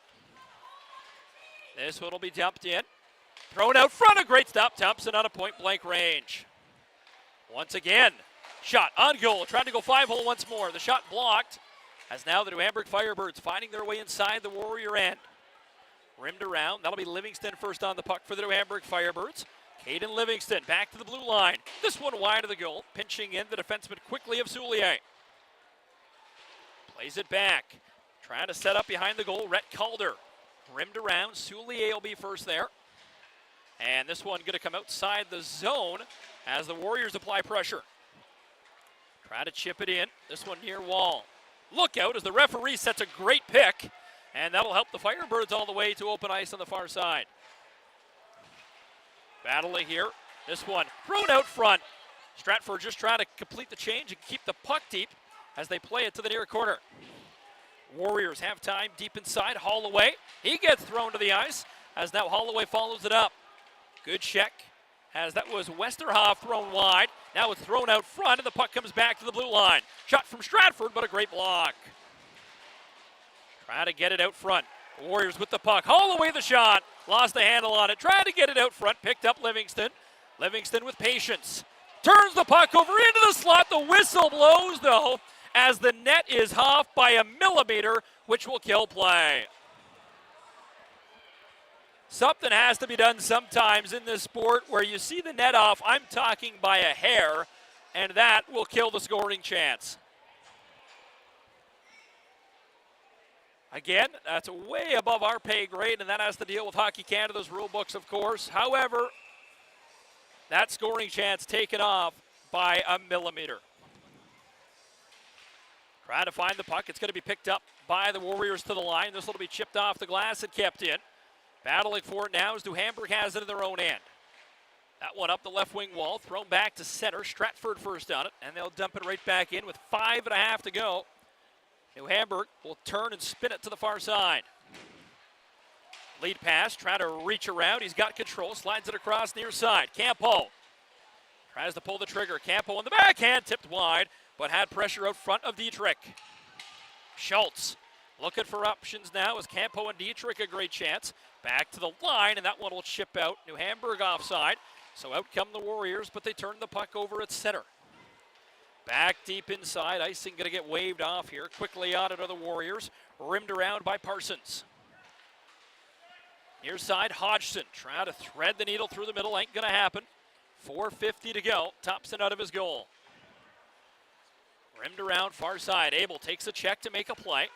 This one will be dumped in. Thrown out front, a great stop. Thompson on a point-blank range. Once again, shot on goal. Trying to go 5-hole once more. The shot blocked, as now the New Hamburg Firebirds finding their way inside the Warrior end. Rimmed around. That'll be Livingston first on the puck for the New Hamburg Firebirds. Caden Livingston back to the blue line. This one wide of the goal. Pinching in the defenseman quickly of Soulier. Plays it back. Trying to set up behind the goal. Rhett Calder. Rimmed around. Soulier will be first there. And this one going to come outside the zone as the Warriors apply pressure. Try to chip it in. This one near wall. Look out as the referee sets a great pick. And that'll help the Firebirds all the way to open ice on the far side. Battling here. This one thrown out front. Stratford just trying to complete the change and keep the puck deep as they play it to the near corner. Warriors have time deep inside. Holloway, he gets thrown to the ice as now Holloway follows it up. Good check as that was Westerhoff thrown wide. Now it's thrown out front and the puck comes back to the blue line. Shot from Stratford, but a great block. Trying to get it out front. Warriors with the puck. Holloway the shot. Lost the handle on it. Trying to get it out front. Picked up Livingston. Livingston with patience. Turns the puck over into the slot. The whistle blows, though, as the net is off by a millimeter, which will kill play. Something has to be done sometimes in this sport where you see the net off. I'm talking by a hair, and that will kill the scoring chance. Again, that's way above our pay grade, and that has to deal with Hockey Canada's rule books, of course. However, that scoring chance taken off by a millimeter. Trying to find the puck. It's going to be picked up by the Warriors to the line. This will be chipped off the glass and kept in. Battling for it now as New Hamburg has it in their own end. That one up the left wing wall, thrown back to center. Stratford first on it, and they'll dump it right back in with 5.5 to go. New Hamburg will turn and spin it to the far side. Lead pass, trying to reach around. He's got control, slides it across near side. Campo tries to pull the trigger. Campo on the backhand, tipped wide, but had pressure out front of Dietrich. Schultz looking for options now as Campo and Dietrich a great chance. Back to the line, and that one will chip out. New Hamburg offside, so out come the Warriors, but they turn the puck over at center. Back deep inside, icing going to get waved off here. Quickly on it are the Warriors, rimmed around by Parsons. Near side, Hodgson trying to thread the needle through the middle, ain't going to happen. 4:50 to go, Thompson out of his goal. Rimmed around, far side, Abel takes a check to make a play.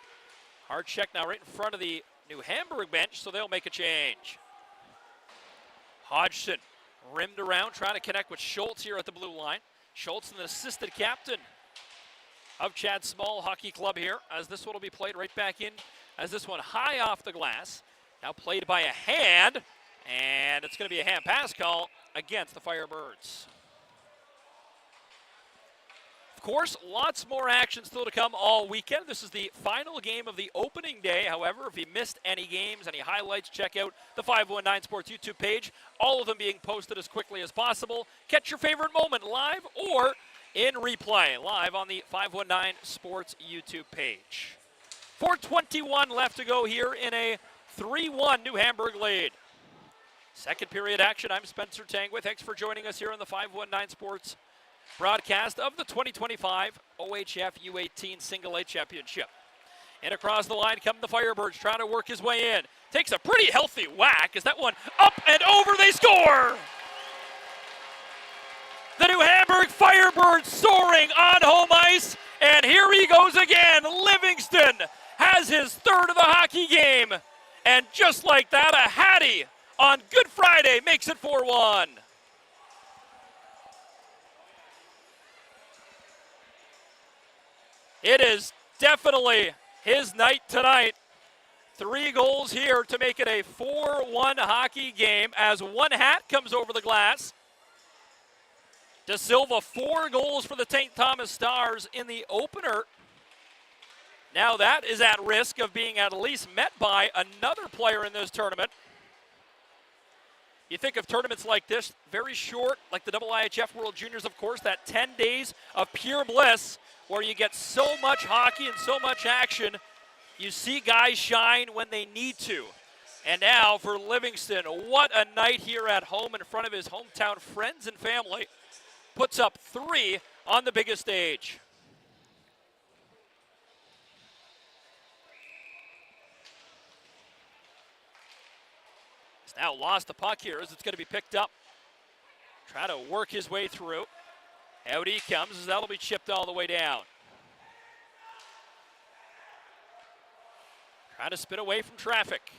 Hard check now right in front of the New Hamburg bench, so they'll make a change. Hodgson rimmed around, trying to connect with Schultz here at the blue line. Schultz, an assistant captain of Chad Small Hockey Club here, as this one will be played right back in, as this one high off the glass. Now played by a hand, and it's going to be a hand pass call against the Firebirds. Of course, lots more action still to come all weekend. This is the final game of the opening day. However, if you missed any games, any highlights, check out the 519 Sports YouTube page. All of them being posted as quickly as possible. Catch your favorite moment live or in replay, live on the 519 Sports YouTube page. 4:21 left to go here in a 3-1 New Hamburg lead. Second period action. I'm Spencer Tangway. Thanks for joining us here on the 519 Sports broadcast of the 2025 OHF U18 Single A Championship. And across the line come the Firebirds, trying to work his way in. Takes a pretty healthy whack. Is that one up and over? They score! The New Hamburg Firebirds soaring on home ice. And here he goes again. Livingston has his third of the hockey game. And just like that, a Hattie on Good Friday makes it 4-1. It is definitely his night tonight. 3 goals here to make it a 4-1 hockey game as one hat comes over the glass. De Silva, 4 goals for the St. Thomas Stars in the opener. Now that is at risk of being at least met by another player in this tournament. You think of tournaments like this, very short, like the IIHF World Juniors, of course, that 10 days of pure bliss where you get so much hockey and so much action. You see guys shine when they need to. And now for Livingston, what a night here at home in front of his hometown friends and family. Puts up 3 on the biggest stage. He's now lost the puck here as it's going to be picked up. Trying to work his way through. Out he comes as that'll be chipped all the way down. Trying to spin away from traffic.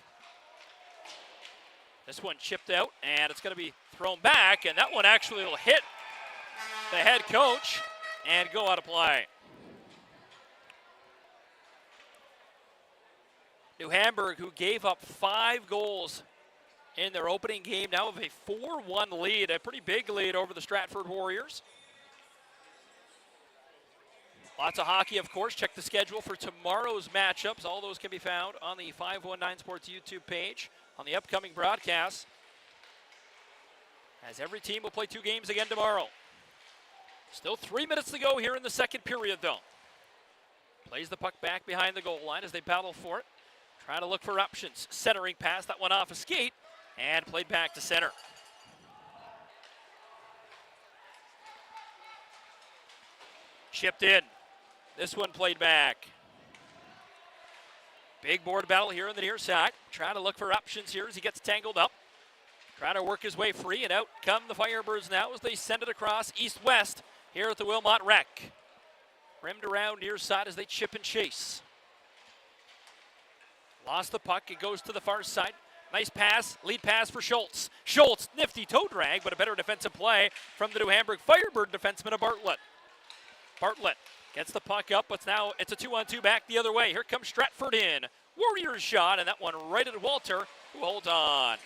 This one chipped out, and it's going to be thrown back, and that one actually will hit the head coach and go out of play. New Hamburg, who gave up 5 goals in their opening game, now have a 4-1 lead, a pretty big lead over the Stratford Warriors. Lots of hockey, of course. Check the schedule for tomorrow's matchups. All those can be found on the 519 Sports YouTube page on the upcoming broadcast. As every team will play 2 games again tomorrow. Still 3 minutes to go here in the second period, though. Plays the puck back behind the goal line as they battle for it. Trying to look for options. Centering pass, that one off a skate, and played back to center. Chipped in. This one played back. Big board battle here on the near side. Trying to look for options here as he gets tangled up. Trying to work his way free, and out come the Firebirds now as they send it across east-west here at the Wilmot Rec. Rimmed around near side as they chip and chase. Lost the puck. It goes to the far side. Nice pass, lead pass for Schultz. Schultz, nifty toe drag, but a better defensive play from the New Hamburg Firebird defenseman of Bartlett. Bartlett gets the puck up, but now it's a 2-on-2 back the other way. Here comes Stratford in. Warriors shot, and that one right at Walter, who holds on.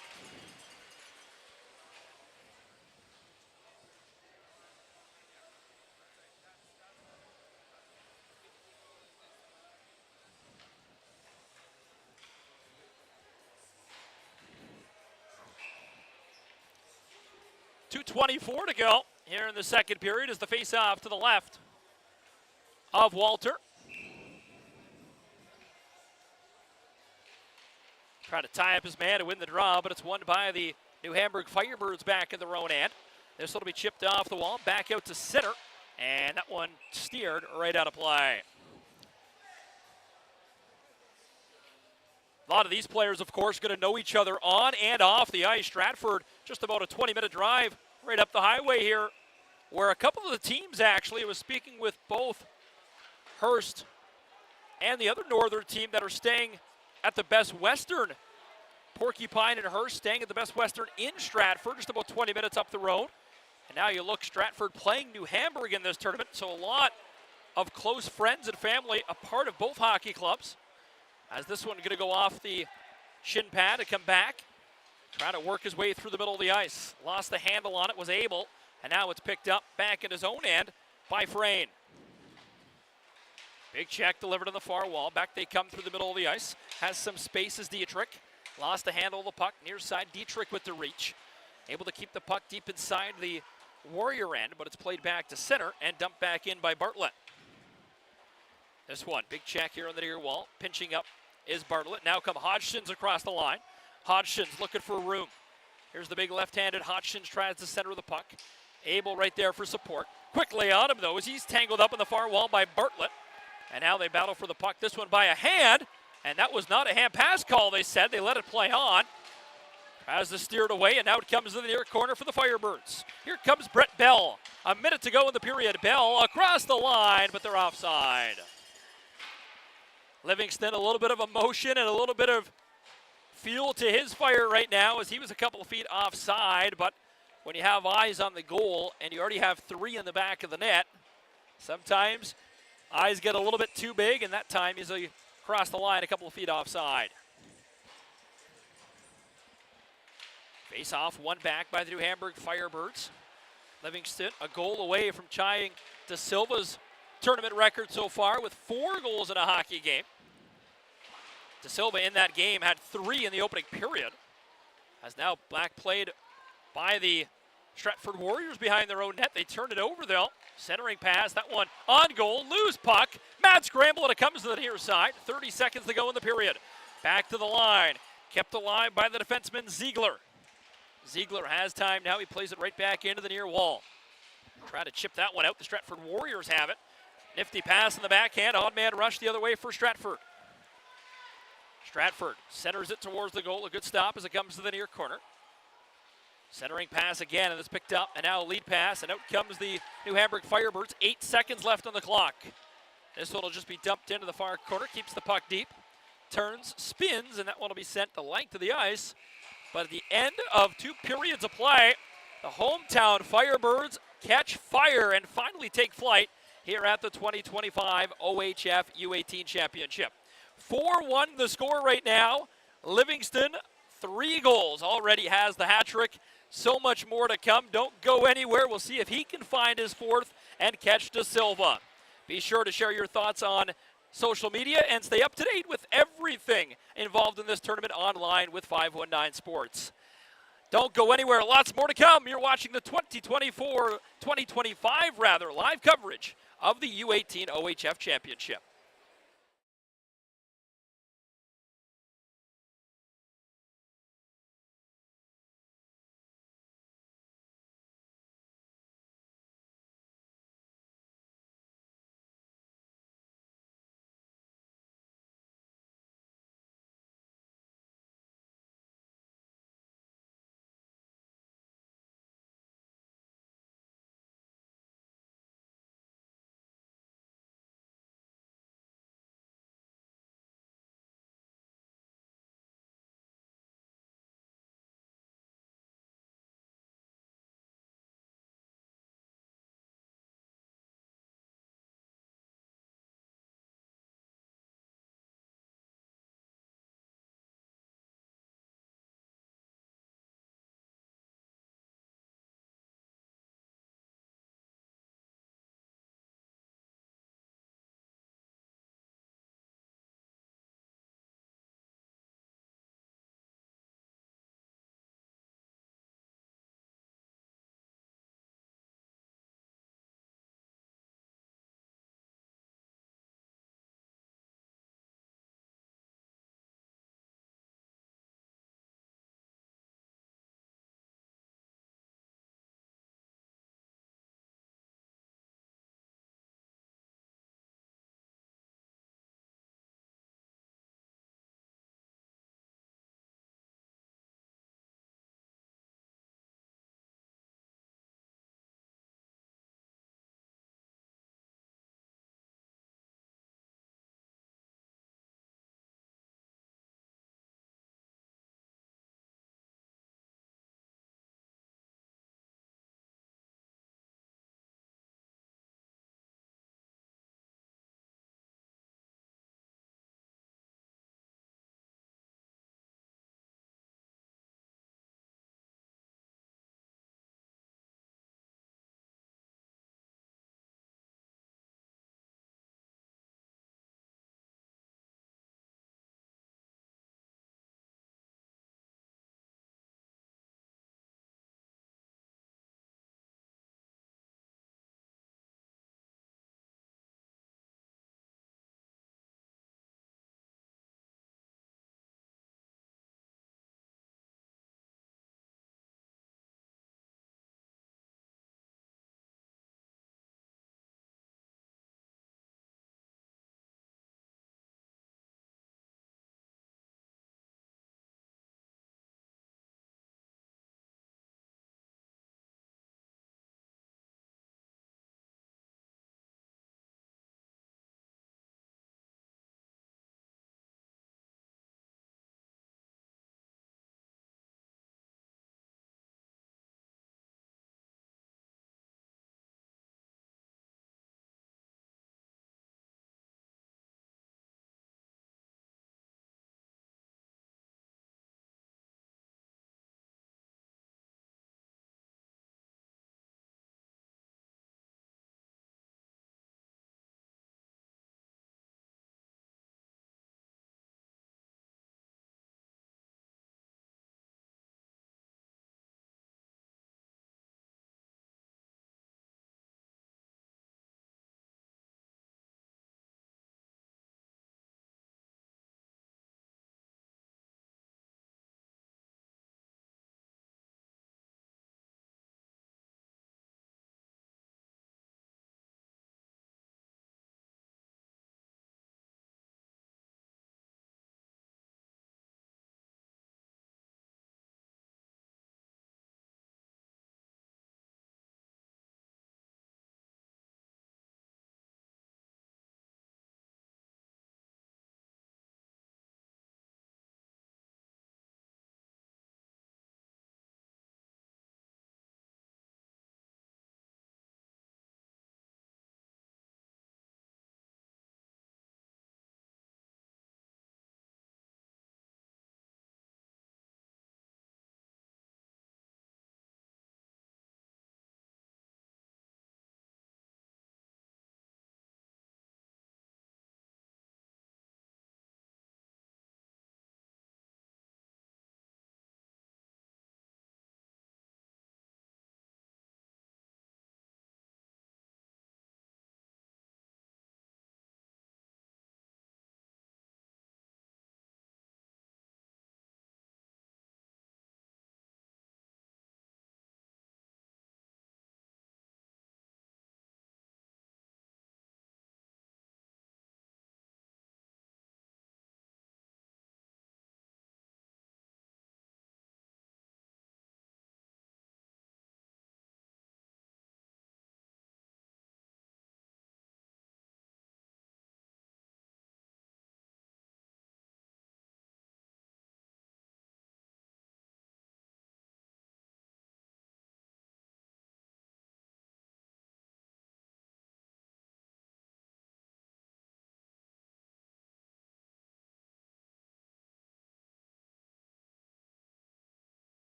.224 to go here in the second period as the face-off to the left of Walter. Trying to tie up his man to win the draw, but it's won by the New Hamburg Firebirds back in their own end. This will be chipped off the wall, back out to center, and that one steered right out of play. A lot of these players, of course, going to know each other on and off the ice. Stratford, just about a 20-minute drive right up the highway here, where a couple of the teams actually, was speaking with both Hearst and the other northern team that are staying at the Best Western Porcupine and Hearst staying at the Best Western in Stratford, just about 20 minutes up the road. And now you look, Stratford playing New Hamburg in this tournament, so a lot of close friends and family a part of both hockey clubs. As this one going to go off the shin pad to come back, trying to work his way through the middle of the ice. Lost the handle on it, was able, and now it's picked up back in his own end by Frayne. Big check delivered on the far wall. Back they come through the middle of the ice. Has some space as Dietrich. Lost the handle of the puck. Near side, Dietrich with the reach. Able to keep the puck deep inside the Warrior end, but it's played back to center and dumped back in by Bartlett. This one, big check here on the near wall. Pinching up is Bartlett. Now come Hodgson's across the line. Hodgson's looking for room. Here's the big left-handed Hodgson, tries to center the puck. Abel right there for support. Quickly on him, though, as he's tangled up in the far wall by Bartlett. And now they battle for the puck. This one by a hand. And that was not a hand pass call, they said. They let it play on. Tries to steer it away, and now it comes to the near corner for the Firebirds. Here comes Brett Bell. A minute to go in the period. Bell across the line, but they're offside. Livingston, a little bit of emotion and a little bit of fuel to his fire right now as he was a couple of feet offside. But when you have eyes on the goal and you already have 3 in the back of the net, sometimes eyes get a little bit too big, and that time he's across the line a couple of feet offside. Face off, one back by the New Hamburg Firebirds. Livingston a goal away from tying De Silva's tournament record so far with 4 goals in a hockey game. De Silva in that game had 3 in the opening period. As now back played by the Stratford Warriors behind their own net. They turned it over though. Centering pass, that one on goal, loose puck. Mad scramble and it comes to the near side. 30 seconds to go in the period. Back to the line. Kept alive by the defenseman Ziegler. Ziegler has time now. He plays it right back into the near wall. Try to chip that one out. The Stratford Warriors have it. Nifty pass in the backhand. Odd man rush the other way for Stratford. Stratford centers it towards the goal. A good stop as it comes to the near corner. Centering pass again, and it's picked up. And now a lead pass, and out comes the New Hamburg Firebirds. 8 seconds left on the clock. This one will just be dumped into the far corner. Keeps the puck deep. Turns, spins, and that one will be sent the length of the ice. But at the end of 2 periods of play, the hometown Firebirds catch fire and finally take flight here at the 2025 OHF U18 Championship. 4-1 the score right now. Livingston, 3 goals, already has the hat trick. So much more to come. Don't go anywhere. We'll see if he can find his 4th and catch De Silva. Be sure to share your thoughts on social media and stay up to date with everything involved in this tournament online with 519 Sports. Don't go anywhere. Lots more to come. You're watching the 2025 live coverage of the U18 OHF Championship.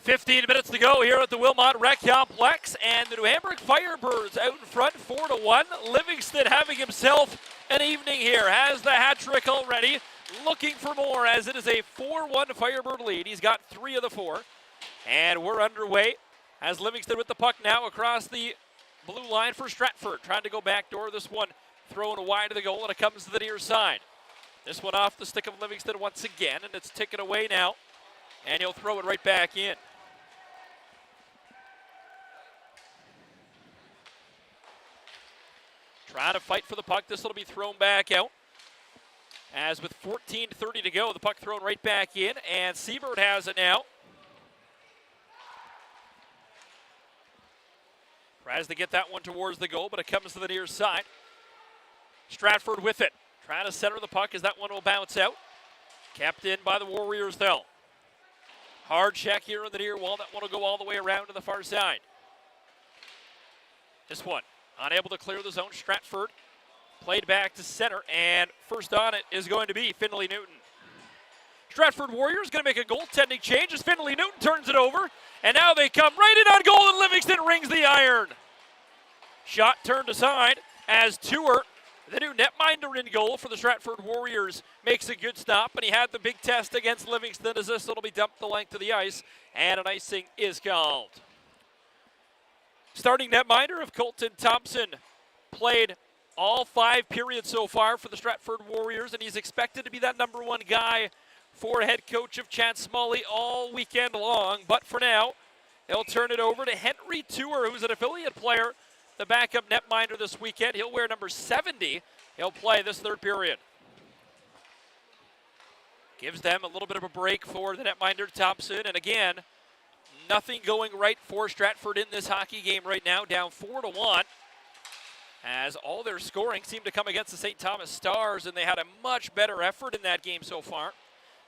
15 minutes to go here at the Wilmot Rec Complex, and the New Hamburg Firebirds out in front 4-1. Livingston having himself an evening here, has the hat trick already, looking for more as it is a 4-1 Firebird lead. He's got 3 of the 4, and we're underway as Livingston with the puck now across the blue line for Stratford, trying to go backdoor. This one thrown wide of the goal, and it comes to the near side. This one off the stick of Livingston once again, and it's taken away now, and he'll throw it right back in. Trying to fight for the puck. This will be thrown back out. As with 14:30 to go, the puck thrown right back in, and Seabird has it now. Tries to get that one towards the goal, but it comes to the near side. Stratford with it. Trying to center the puck as that one will bounce out. Kept in by the Warriors, though. Hard check here on the near wall. That one will go all the way around to the far side. This one, unable to clear the zone. Stratford played back to center, and first on it is going to be Finley Newton. Stratford Warriors going to make a goaltending change as Finley Newton turns it over, and now they come right in on goal, and Livingston rings the iron. Shot turned aside as Tour, the new netminder in goal for the Stratford Warriors, makes a good stop, and he had the big test against Livingston as this will be dumped the length of the ice, and an icing is called. Starting netminder of Colton Thompson played all 5 periods so far for the Stratford Warriors, and he's expected to be that number 1 guy for head coach of Chad Smalley all weekend long. But for now, he'll turn it over to Henry Tour, who's an affiliate player, the backup netminder this weekend. He'll wear number 70. He'll play this 3rd period. Gives them a little bit of a break for the netminder Thompson, and again, nothing going right for Stratford in this hockey game right now, down 4-1. As all their scoring seemed to come against the St. Thomas Stars, and they had a much better effort in that game so far.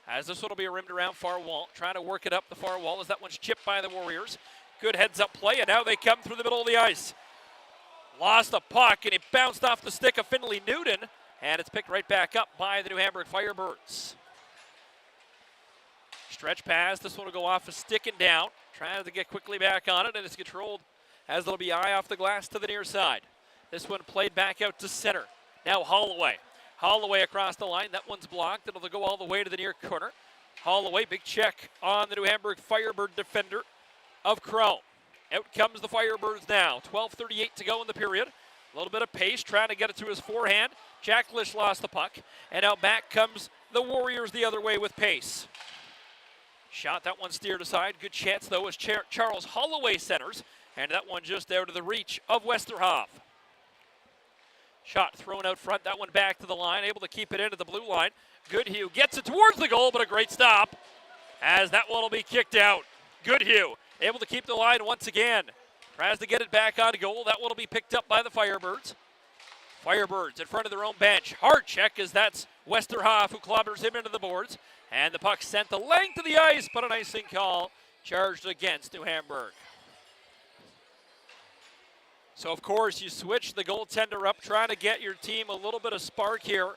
As this one will be rimmed around far wall, trying to work it up the far wall as that one's chipped by the Warriors. Good heads-up play, and now they come through the middle of the ice. Lost the puck, and it bounced off the stick of Finley Newton, and it's picked right back up by the New Hamburg Firebirds. Stretch pass, this one will go off a stick and down. Trying to get quickly back on it, and it's controlled as it'll be eye off the glass to the near side. This one played back out to center. Now Holloway. Holloway across the line. That one's blocked. It'll go all the way to the near corner. Holloway, big check on the New Hamburg Firebird defender of Crow. Out comes the Firebirds now. 12:38 to go in the period. A little bit of pace, trying to get it to his forehand. Jack Lish lost the puck. And now back comes the Warriors the other way with pace. Shot, that one steered aside. Good chance, though, as Charles Holloway centers. And that one just out of the reach of Westerhoff. Shot thrown out front, that one back to the line, able to keep it into the blue line. Goodhue gets it towards the goal, but a great stop as that one will be kicked out. Goodhue able to keep the line once again. Tries to get it back on goal. That one will be picked up by the Firebirds. Firebirds in front of their own bench. Hard check as that's Westerhoff who clobbers him into the boards. And the puck sent the length of the ice, but an icing call charged against New Hamburg. So, of course, you switch the goaltender up, trying to get your team a little bit of spark here.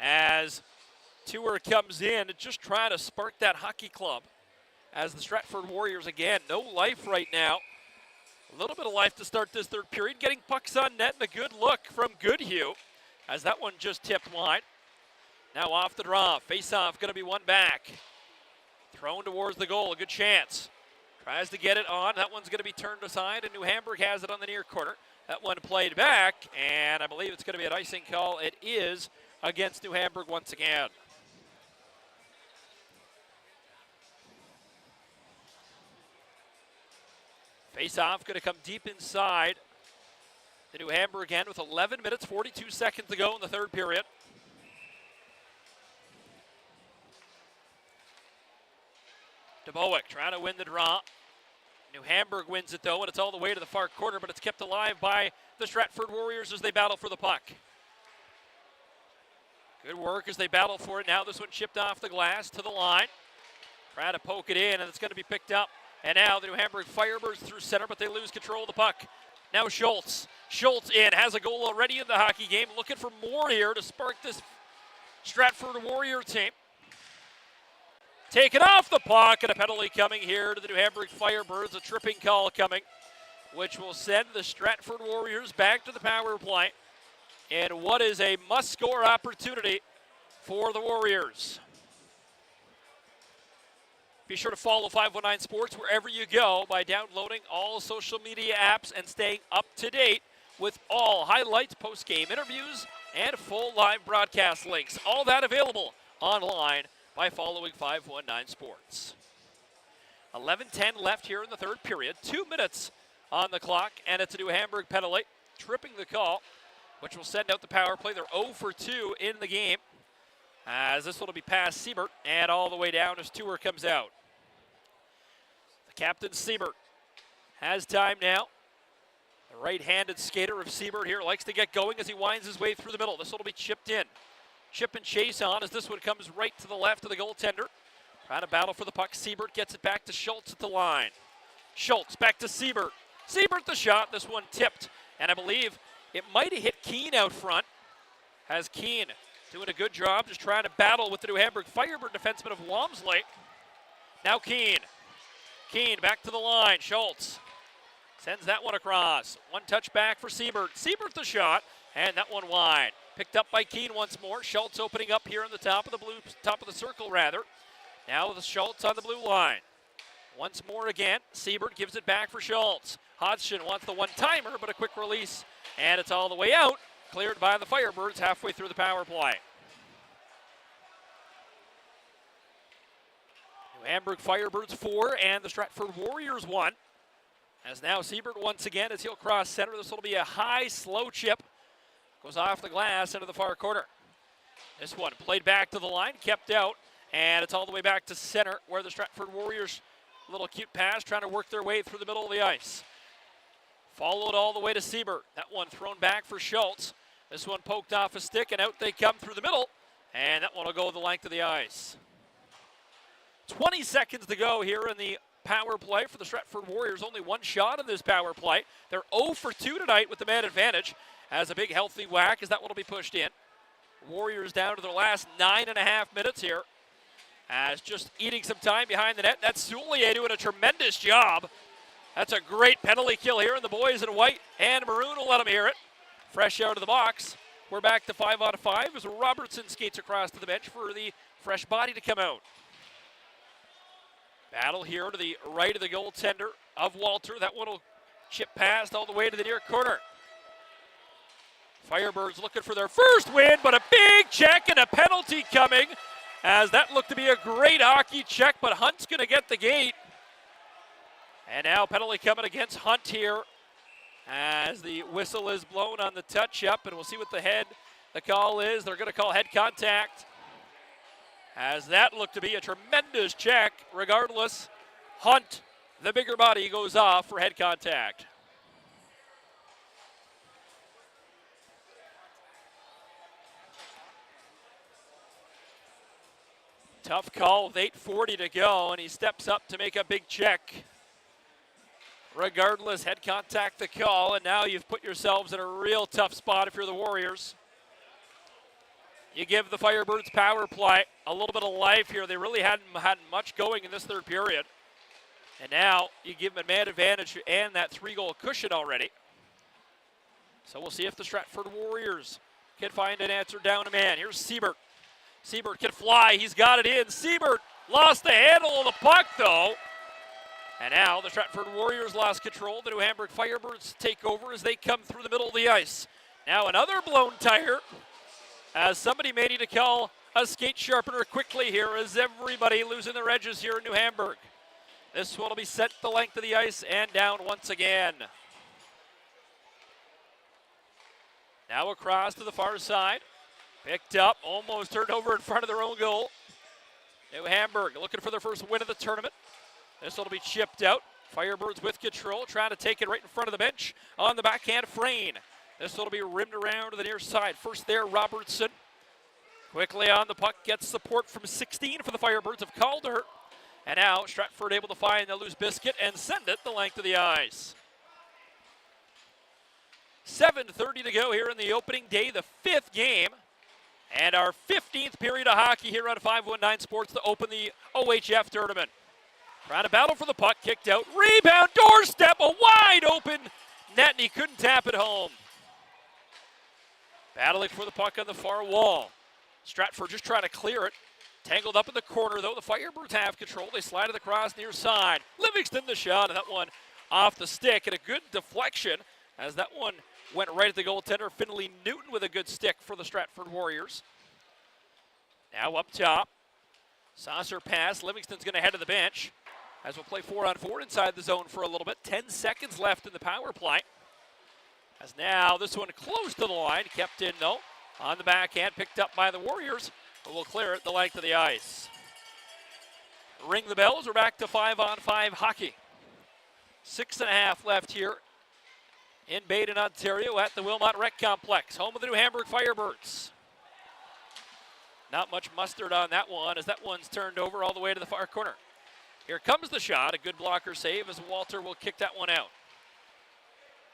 As Tour comes in, just trying to spark that hockey club. As the Stratford Warriors, again, no life right now. A little bit of life to start this 3rd period. Getting pucks on net and a good look from Goodhue. As that one just tipped wide. Now off the draw. Face-off going to be one back. Thrown towards the goal. A good chance. Tries to get it on. That one's going to be turned aside, and New Hamburg has it on the near corner. That one played back, and I believe it's going to be an icing call. It is against New Hamburg once again. Face-off going to come deep inside the New Hamburg end with 11 minutes, 42 seconds to go in the 3rd period. DeBowick trying to win the draw. New Hamburg wins it, though, and it's all the way to the far corner, but it's kept alive by the Stratford Warriors as they battle for the puck. Good work as they battle for it. Now this one chipped off the glass to the line. Trying to poke it in, and it's going to be picked up. And now the New Hamburg Firebirds through center, but they lose control of the puck. Now Schultz. Schultz in, has a goal already in the hockey game. Looking for more here to spark this Stratford Warrior team. taken off the puck, and a penalty coming here to the New Hamburg Firebirds, a tripping call coming, which will send the Stratford Warriors back to the power play. And what is a must-score opportunity for the Warriors. Be sure to follow 519 Sports wherever you go by downloading all social media apps and staying up to date with all highlights, post-game interviews, and full live broadcast links. All that available online by following 519 Sports. 11:10 left here in the third period. 2 minutes on the clock, and it's a New Hamburg penalty, tripping the call, which will send out the power play. They're 0 for 2 in the game, as this one will be past Siebert and all the way down as Tour comes out. The captain, Siebert, has time now. The right-handed skater of Siebert here likes to get going as he winds his way through the middle. This one will be chipped in. Chip and chase on as this one comes right to the left of the goaltender. Trying to battle for the puck. Siebert gets it back to Schultz at the line. Schultz back to Siebert. Siebert the shot. This one tipped. And I believe it might have hit Keene out front. Has Keene doing a good job just trying to battle with the New Hamburg Firebird defenseman of Walmsley. Now Keene. Keene back to the line. Schultz sends that one across. One touch back for Siebert. Siebert the shot. And that one wide. Picked up by Keene once more. Schultz opening up here on the top of the circle rather. Now the Schultz on the blue line. Once more again, Siebert gives it back for Schultz. Hodgson wants the one-timer, but a quick release. And it's all the way out. Cleared by the Firebirds halfway through the power play. New Hamburg Firebirds 4 and the Stratford Warriors 1. As now Siebert once again as he'll cross center. This will be a high, slow chip. Goes off the glass into the far corner. This one played back to the line, kept out, and it's all the way back to center where the Stratford Warriors, a little cute pass, trying to work their way through the middle of the ice. Followed all the way to Siebert. That one thrown back for Schultz. This one poked off a stick, and out they come through the middle, and that one will go the length of the ice. 20 seconds to go here in the power play for the Stratford Warriors. Only one shot in this power play. They're 0 for 2 tonight with the man advantage. As a big healthy whack as that one will be pushed in. Warriors down to their last 9.5 minutes here. As just eating some time behind the net. That's Soulier doing a tremendous job. That's a great penalty kill here, and the boys in white and maroon will let them hear it. Fresh out of the box. We're back to 5-on-5 as Robertson skates across to the bench for the fresh body to come out. Battle here to the right of the goaltender of Walter. That one will chip past all the way to the near corner. Firebirds looking for their first win, but a big check and a penalty coming as that looked to be a great hockey check, but Hunt's going to get the gate. And now penalty coming against Hunt here as the whistle is blown on the touch-up, and we'll see what the call is. They're going to call head contact as that looked to be a tremendous check. Regardless, Hunt, the bigger body, goes off for head contact. Tough call with 8:40 to go, and he steps up to make a big check. Regardless, head contact the call, and now you've put yourselves in a real tough spot if you're the Warriors. You give the Firebirds power play a little bit of life here. They really hadn't had much going in this third period. And now you give them a man advantage and that 3-goal cushion already. So we'll see if the Stratford Warriors can find an answer down a man. Here's Siebert. Siebert can fly. He's got it in. Siebert lost the handle of the puck, though. And now the Stratford Warriors lost control. The New Hamburg Firebirds take over as they come through the middle of the ice. Now another blown tire as somebody may need to call a skate sharpener quickly here as everybody losing their edges here in New Hamburg. This one will be sent the length of the ice and down once again. Now across to the far side. Picked up, almost turned over in front of their own goal. New Hamburg looking for their first win of the tournament. This will be chipped out. Firebirds with control, trying to take it right in front of the bench on the backhand Frayne. This will be rimmed around to the near side. First there, Robertson. Quickly on the puck, gets support from 16 for the Firebirds of Calder. And now Stratford able to find the loose biscuit and send it the length of the ice. 7:30 to go here in the opening day, the 5th game And our 15th period of hockey here on 519 Sports to open the OHF tournament. Trying to battle for the puck, kicked out, rebound, doorstep, a wide open net, and he couldn't tap it home. Battling for the puck on the far wall. Stratford just trying to clear it. Tangled up in the corner, though. The Firebirds have control. They slide it across near side. Livingston the shot, and that one off the stick, and a good deflection as that one went right at the goaltender. Finley Newton with a good stick for the Stratford Warriors. Now up top. Saucer pass. Livingston's going to head to the bench as we'll play 4-on-4 inside the zone for a little bit. 10 seconds left in the power play. As now this one close to the line. Kept in, though, on the backhand. Picked up by the Warriors, but will clear it the length of the ice. Ring the bells. We're back to 5-on-5 hockey. 6.5 left here in Baden, Ontario at the Wilmot Rec Complex, home of the New Hamburg Firebirds. Not much mustard on that one as that one's turned over all the way to the far corner. Here comes the shot, a good blocker save as Walter will kick that one out.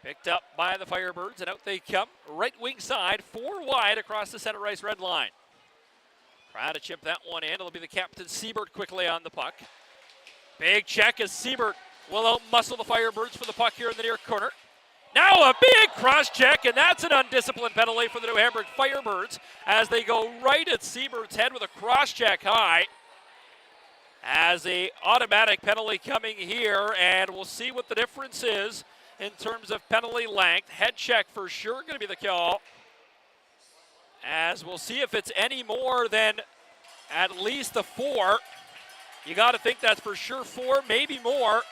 Picked up by the Firebirds, and out they come. Right wing side, 4 wide across the center ice red line. Trying to chip that one in. It'll be the captain, Siebert, quickly on the puck. Big check as Siebert will out-muscle the Firebirds for the puck here in the near corner. Now a big cross check, and that's an undisciplined penalty for the New Hamburg Firebirds as they go right at Siebert's head with a cross check high. As a automatic penalty coming here, and we'll see what the difference is in terms of penalty length. Head check for sure going to be the call. As we'll see if it's any more than at least a 4. You got to think that's for sure 4, maybe more.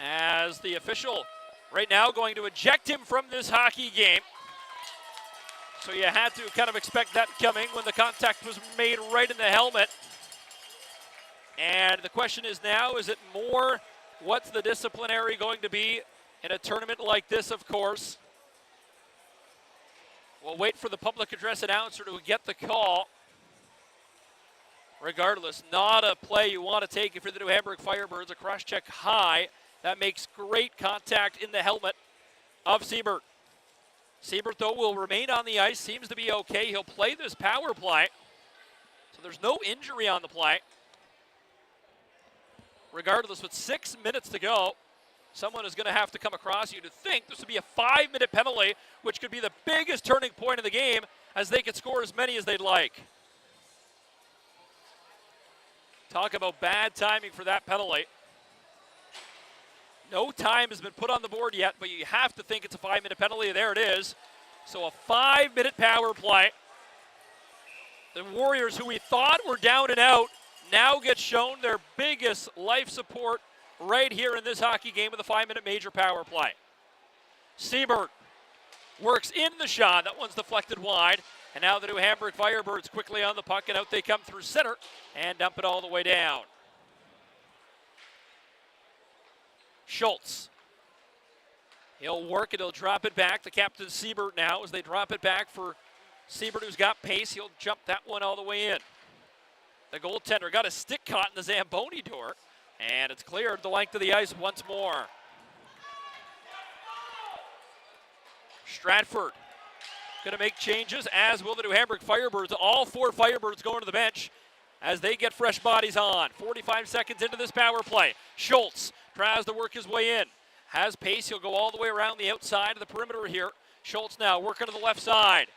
As the official right now going to eject him from this hockey game. So you had to kind of expect that coming when the contact was made right in the helmet. And the question is now, is it more? What's the disciplinary going to be in a tournament like this, of course? We'll wait for the public address announcer to get the call. Regardless, not a play you want to take if you're the New Hamburg Firebirds. A cross check high. That makes great contact in the helmet of Siebert. Siebert, though, will remain on the ice. Seems to be okay. He'll play this power play. So there's no injury on the play. Regardless, with 6 minutes to go, someone is going to have to come across you to think this would be a 5-minute penalty, which could be the biggest turning point of the game as they could score as many as they'd like. Talk about bad timing for that penalty. No time has been put on the board yet, but you have to think it's a 5-minute penalty. There it is. So a 5-minute power play. The Warriors, who we thought were down and out, now get shown their biggest life support right here in this hockey game with a 5-minute major power play. Siebert works in the shot. That one's deflected wide. And now the New Hamburg Firebirds quickly on the puck, and out they come through center and dump it all the way down. Schultz. He'll work it, he'll drop it back. The captain, Siebert, now, as they drop it back for Siebert, who's got pace. He'll jump that one all the way in. The goaltender got a stick caught in the Zamboni door, and it's cleared the length of the ice once more. Stratford going to make changes, as will the New Hamburg Firebirds. All 4 Firebirds going to the bench as they get fresh bodies on. 45 seconds into this power play. Schultz tries to work his way in. Has pace. He'll go all the way around the outside of the perimeter here. Schultz now working to the left side.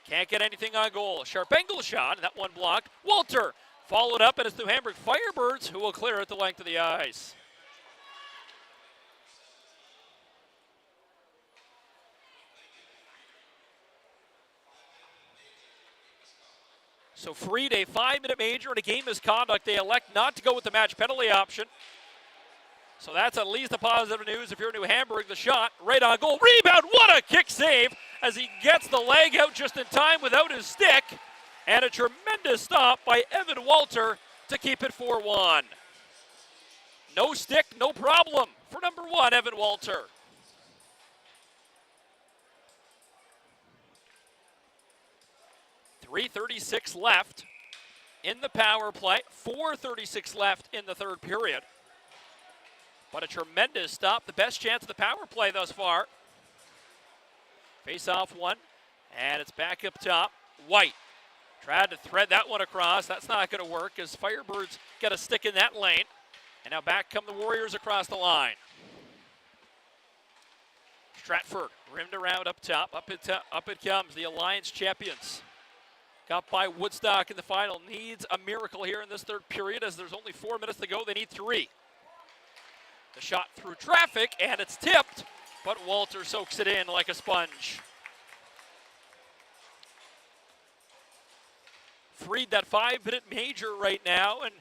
Can't get anything on goal. Sharp angle shot, and that one blocked. Walter followed up, and it's the New Hamburg Firebirds who will clear it the length of the ice. So freed a 5-minute major and a game misconduct. They elect not to go with the match penalty option. So that's at least a positive news if you're New Hamburg. The shot right on goal. Rebound, what a kick save as he gets the leg out just in time without his stick. And a tremendous stop by Evan Walter to keep it 4-1. No stick, no problem for number 1, Evan Walter. .336 left in the power play. 4:36 left in the third period. But a tremendous stop. The best chance of the power play thus far. Face-off one And it's back up top. White tried to thread that one across. That's not going to work as Firebirds got a stick in that lane. And now back come the Warriors across the line. Stratford rimmed around up top. Up it comes, the Alliance champions. Got by Woodstock in the final. Needs a miracle here in this third period as there's only 4 minutes to go. They need 3. The shot through traffic, and it's tipped, but Walter soaks it in like a sponge. Freed that 5-minute major right now, and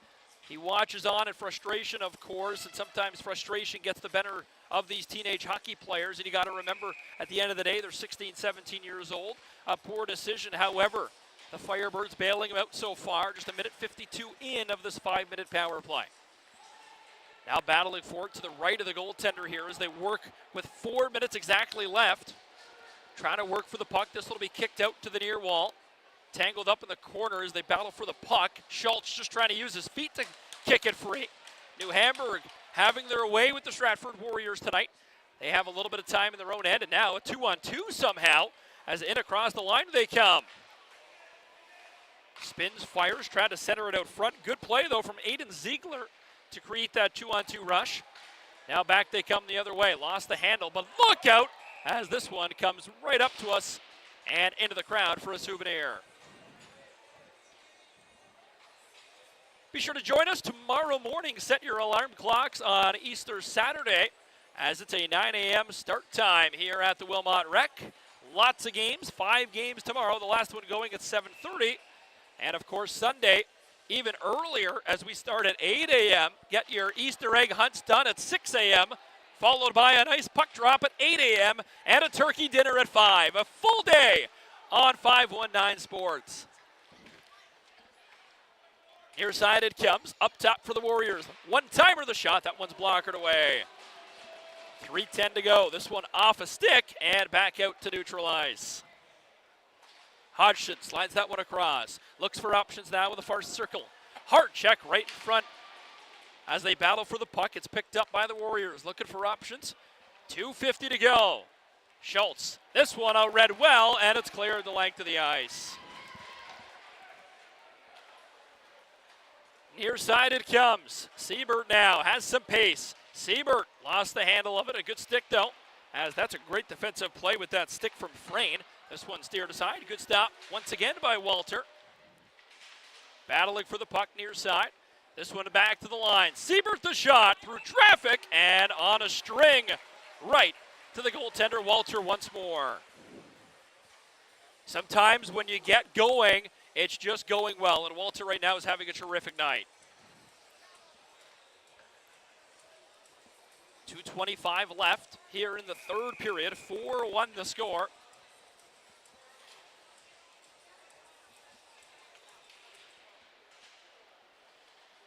he watches on in frustration, of course, and sometimes frustration gets the better of these teenage hockey players, and you got to remember, at the end of the day, they're 16, 17 years old. A poor decision, however. The Firebirds bailing him out so far, just a minute 52 in of this 5-minute power play. Now battling for it to the right of the goaltender here as they work with 4 minutes exactly left. Trying to work for the puck. This will be kicked out to the near wall. Tangled up in the corner as they battle for the puck. Schultz just trying to use his feet to kick it free. New Hamburg having their way with the Stratford Warriors tonight. They have a little bit of time in their own end, and now a 2-on-2 somehow as in across the line they come. Spins, fires, tried to center it out front. Good play, though, from Aiden Ziegler to create that 2-on-2 rush. Now back they come the other way. Lost the handle, but look out as this one comes right up to us and into the crowd for a souvenir. Be sure to join us tomorrow morning. Set your alarm clocks on Easter Saturday as it's a 9 a.m. start time here at the Wilmot Rec. Lots of games, 5 games tomorrow. The last one going at 7:30. And, of course, Sunday, even earlier as we start at 8 a.m. Get your Easter egg hunts done at 6 a.m., followed by a nice puck drop at 8 a.m. and a turkey dinner at 5. A full day on 519 Sports. Near side it comes, up top for the Warriors. One-timer the shot, that one's blockered away. 3:10 to go. This one off a stick and back out to neutralize. Hodgson slides that one across. Looks for options now with a far circle. Hard check right in front as they battle for the puck. It's picked up by the Warriors. Looking for options. 2:50 to go. Schultz. This one read well, and it's cleared the length of the ice. Near side it comes. Siebert now has some pace. Siebert lost the handle of it. A good stick, though, as that's a great defensive play with that stick from Frayne. This one steered aside. Good stop once again by Walter. Battling for the puck near side. This one back to the line. Siebert the shot through traffic and on a string right to the goaltender Walter once more. Sometimes when you get going, it's just going well, and Walter right now is having a terrific night. 2:25 left here in the third period. 4-1 the score.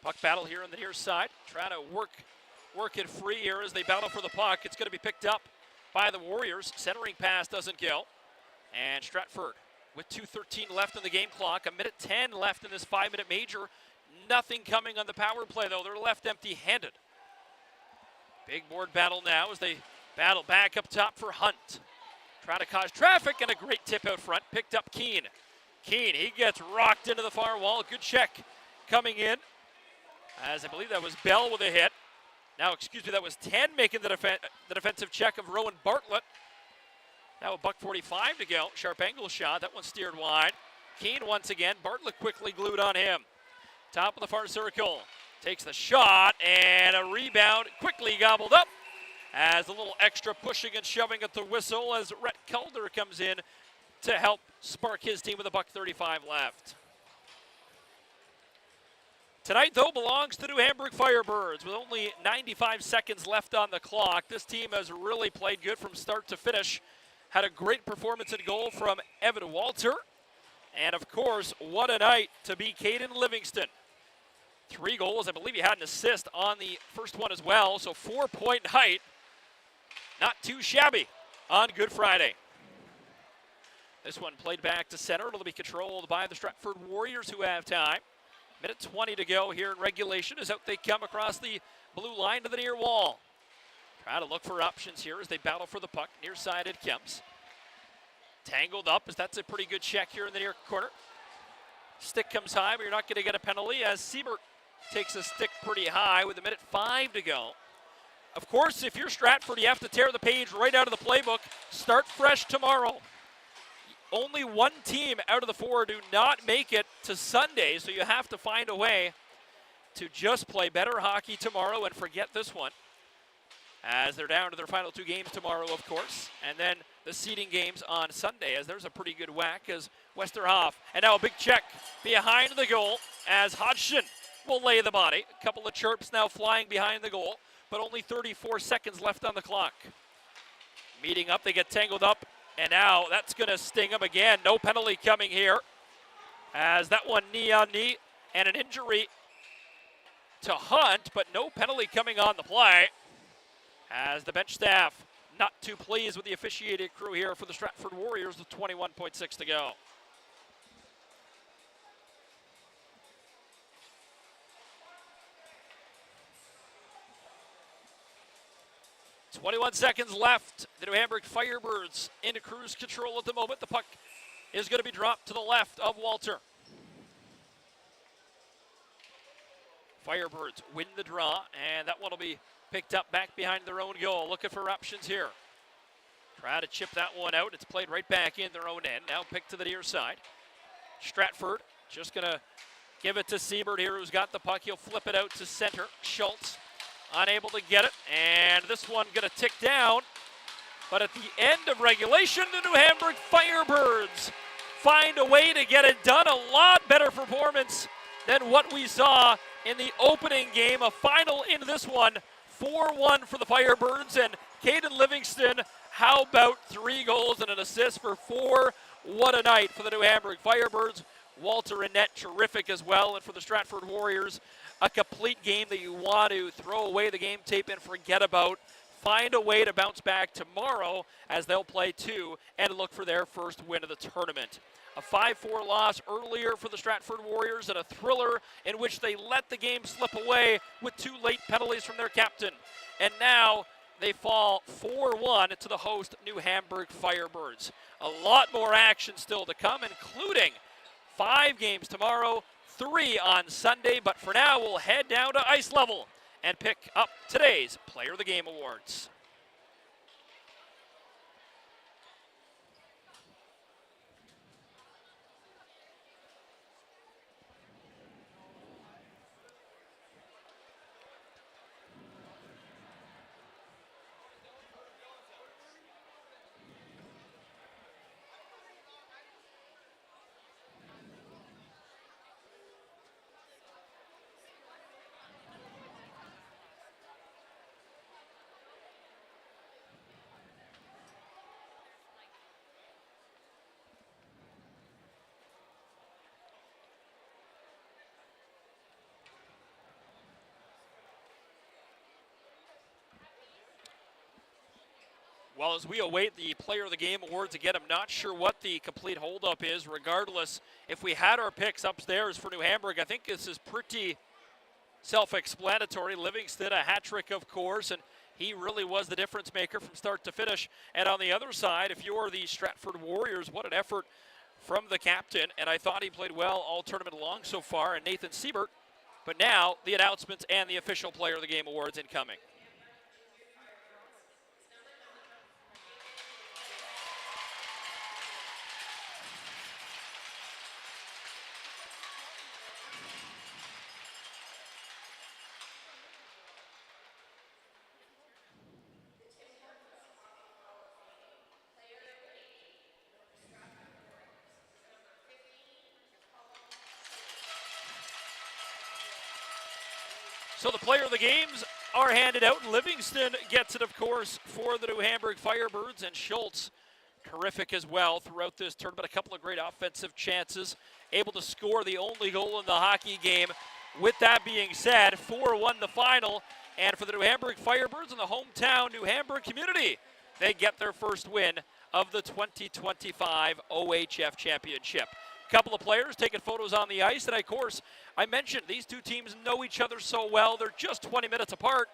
Puck battle here on the near side. Trying to work it free here as they battle for the puck. It's going to be picked up by the Warriors. Centering pass doesn't go. And Stratford with 2:13 left on the game clock. 1:10 left in this 5-minute major. Nothing coming on the power play, though. They're left empty-handed. Big board battle now as they battle back up top for Hunt. Trying to cause traffic and a great tip out front. Picked up Keene. Keene, he gets rocked into the far wall. Good check coming in. As I believe that was Bell with a hit. Now, excuse me, that was 10 making the defensive check of Rowan Bartlett. Now $1:45 to go. Sharp angle shot. That one steered wide. Keene once again. Bartlett quickly glued on him. Top of the far circle. Takes the shot and a rebound. Quickly gobbled up as a little extra pushing and shoving at the whistle as Rhett Calder comes in to help spark his team with $1:35 left. Tonight, though, belongs to New Hamburg Firebirds with only 95 seconds left on the clock. This team has really played good from start to finish. Had a great performance in goal from Evan Walter. And, of course, what a night to be Caden Livingston. 3 goals. I believe he had an assist on the first one as well. So 4-point night. Not too shabby on Good Friday. This one played back to center. It'll be controlled by the Stratford Warriors who have time. 1:20 to go here in regulation as out they come across the blue line to the near wall. Try to look for options here as they battle for the puck. Near side it comes. Tangled up, as that's a pretty good check here in the near corner. Stick comes high, but you're not going to get a penalty as Siebert takes a stick pretty high with 1:05 to go. Of course, if you're Stratford, you have to tear the page right out of the playbook. Start fresh tomorrow. Only one team out of the four do not make it to Sunday, so you have to find a way to just play better hockey tomorrow and forget this one, as they're down to their final two games tomorrow, of course, and then the seeding games on Sunday, as there's a pretty good whack as Westerhoff. And now a big check behind the goal as Hodgson will lay the body. A couple of chirps now flying behind the goal, but only 34 seconds left on the clock. Meeting up, they get tangled up, and now that's going to sting them again. No penalty coming here, as that one knee on knee, and an injury to Hunt, but no penalty coming on the play, as the bench staff not too pleased with the officiating crew here for the Stratford Warriors with 21.6 to go. .21 seconds left. The New Hamburg Firebirds into cruise control at the moment. The puck is going to be dropped to the left of Walter. Firebirds win the draw, and that one will be picked up back behind their own goal. Looking for options here. Try to chip that one out. It's played right back in their own end. Now picked to the near side. Stratford just going to give it to Siebert here, who's got the puck. He'll flip it out to center. Schultz unable to get it, and this one going to tick down. But at the end of regulation, the New Hamburg Firebirds find a way to get it done. A lot better performance than what we saw in the opening game. A final in this one, 4-1 for the Firebirds, and Caden Livingston, how about 3 goals and an assist for 4? What a night for the New Hamburg Firebirds. Walter and net, terrific as well, and for the Stratford Warriors, a complete game that you want to throw away the game tape and forget about. Find a way to bounce back tomorrow as they'll play 2 and look for their first win of the tournament. A 5-4 loss earlier for the Stratford Warriors, and a thriller in which they let the game slip away with 2 late penalties from their captain. And now they fall 4-1 to the host New Hamburg Firebirds. A lot more action still to come, including 5 games tomorrow, 3 on Sunday. But for now, we'll head down to ice level and pick up today's Player of the Game awards. Well, as we await the Player of the Game awards again, I'm not sure what the complete holdup is. Regardless, if we had our picks upstairs for New Hamburg, I think this is pretty self-explanatory. Livingston, a hat trick, of course, and he really was the difference maker from start to finish. And on the other side, if you're the Stratford Warriors, what an effort from the captain. And I thought he played well all tournament long so far, and Nathan Siebert. But now the announcements and the official Player of the Game awards incoming. So the Player of the Games are handed out. Livingston gets it, of course, for the New Hamburg Firebirds, and Schultz, terrific as well throughout this tournament. A couple of great offensive chances, able to score the only goal in the hockey game. With that being said, 4-1 the final, and for the New Hamburg Firebirds in the hometown New Hamburg community, they get their first win of the 2025 OHF Championship. Couple of players taking photos on the ice, and of course, I mentioned these two teams know each other so well. They're just 20 minutes apart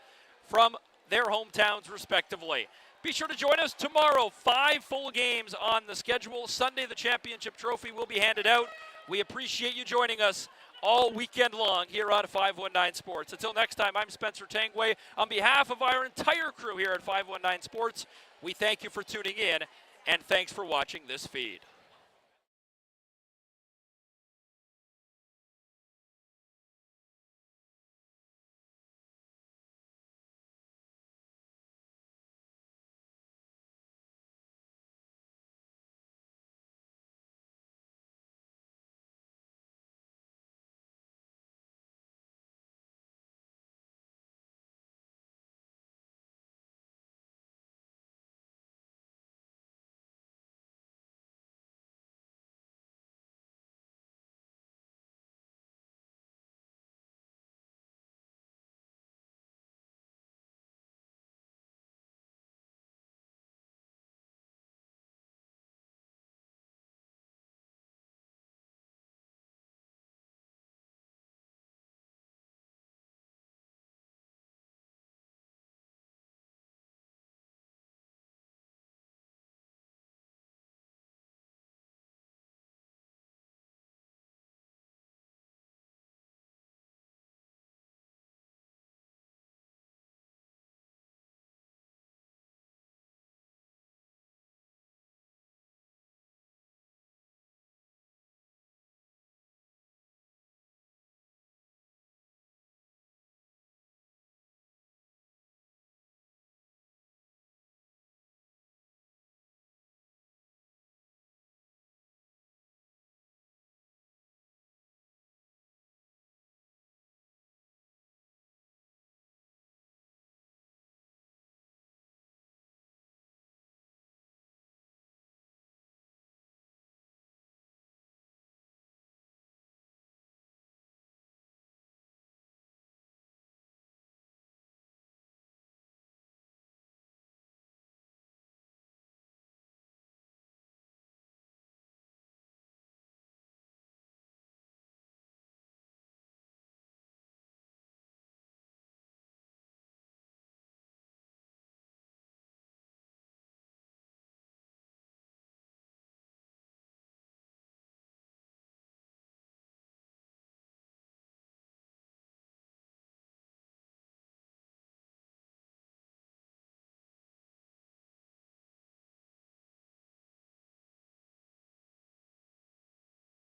from their hometowns respectively. Be sure to join us tomorrow. 5 full games on the schedule. Sunday, the championship trophy will be handed out. We appreciate you joining us all weekend long here on 519 Sports. Until next time, I'm Spencer Tangway. On behalf of our entire crew here at 519 Sports, we thank you for tuning in, and thanks for watching this feed.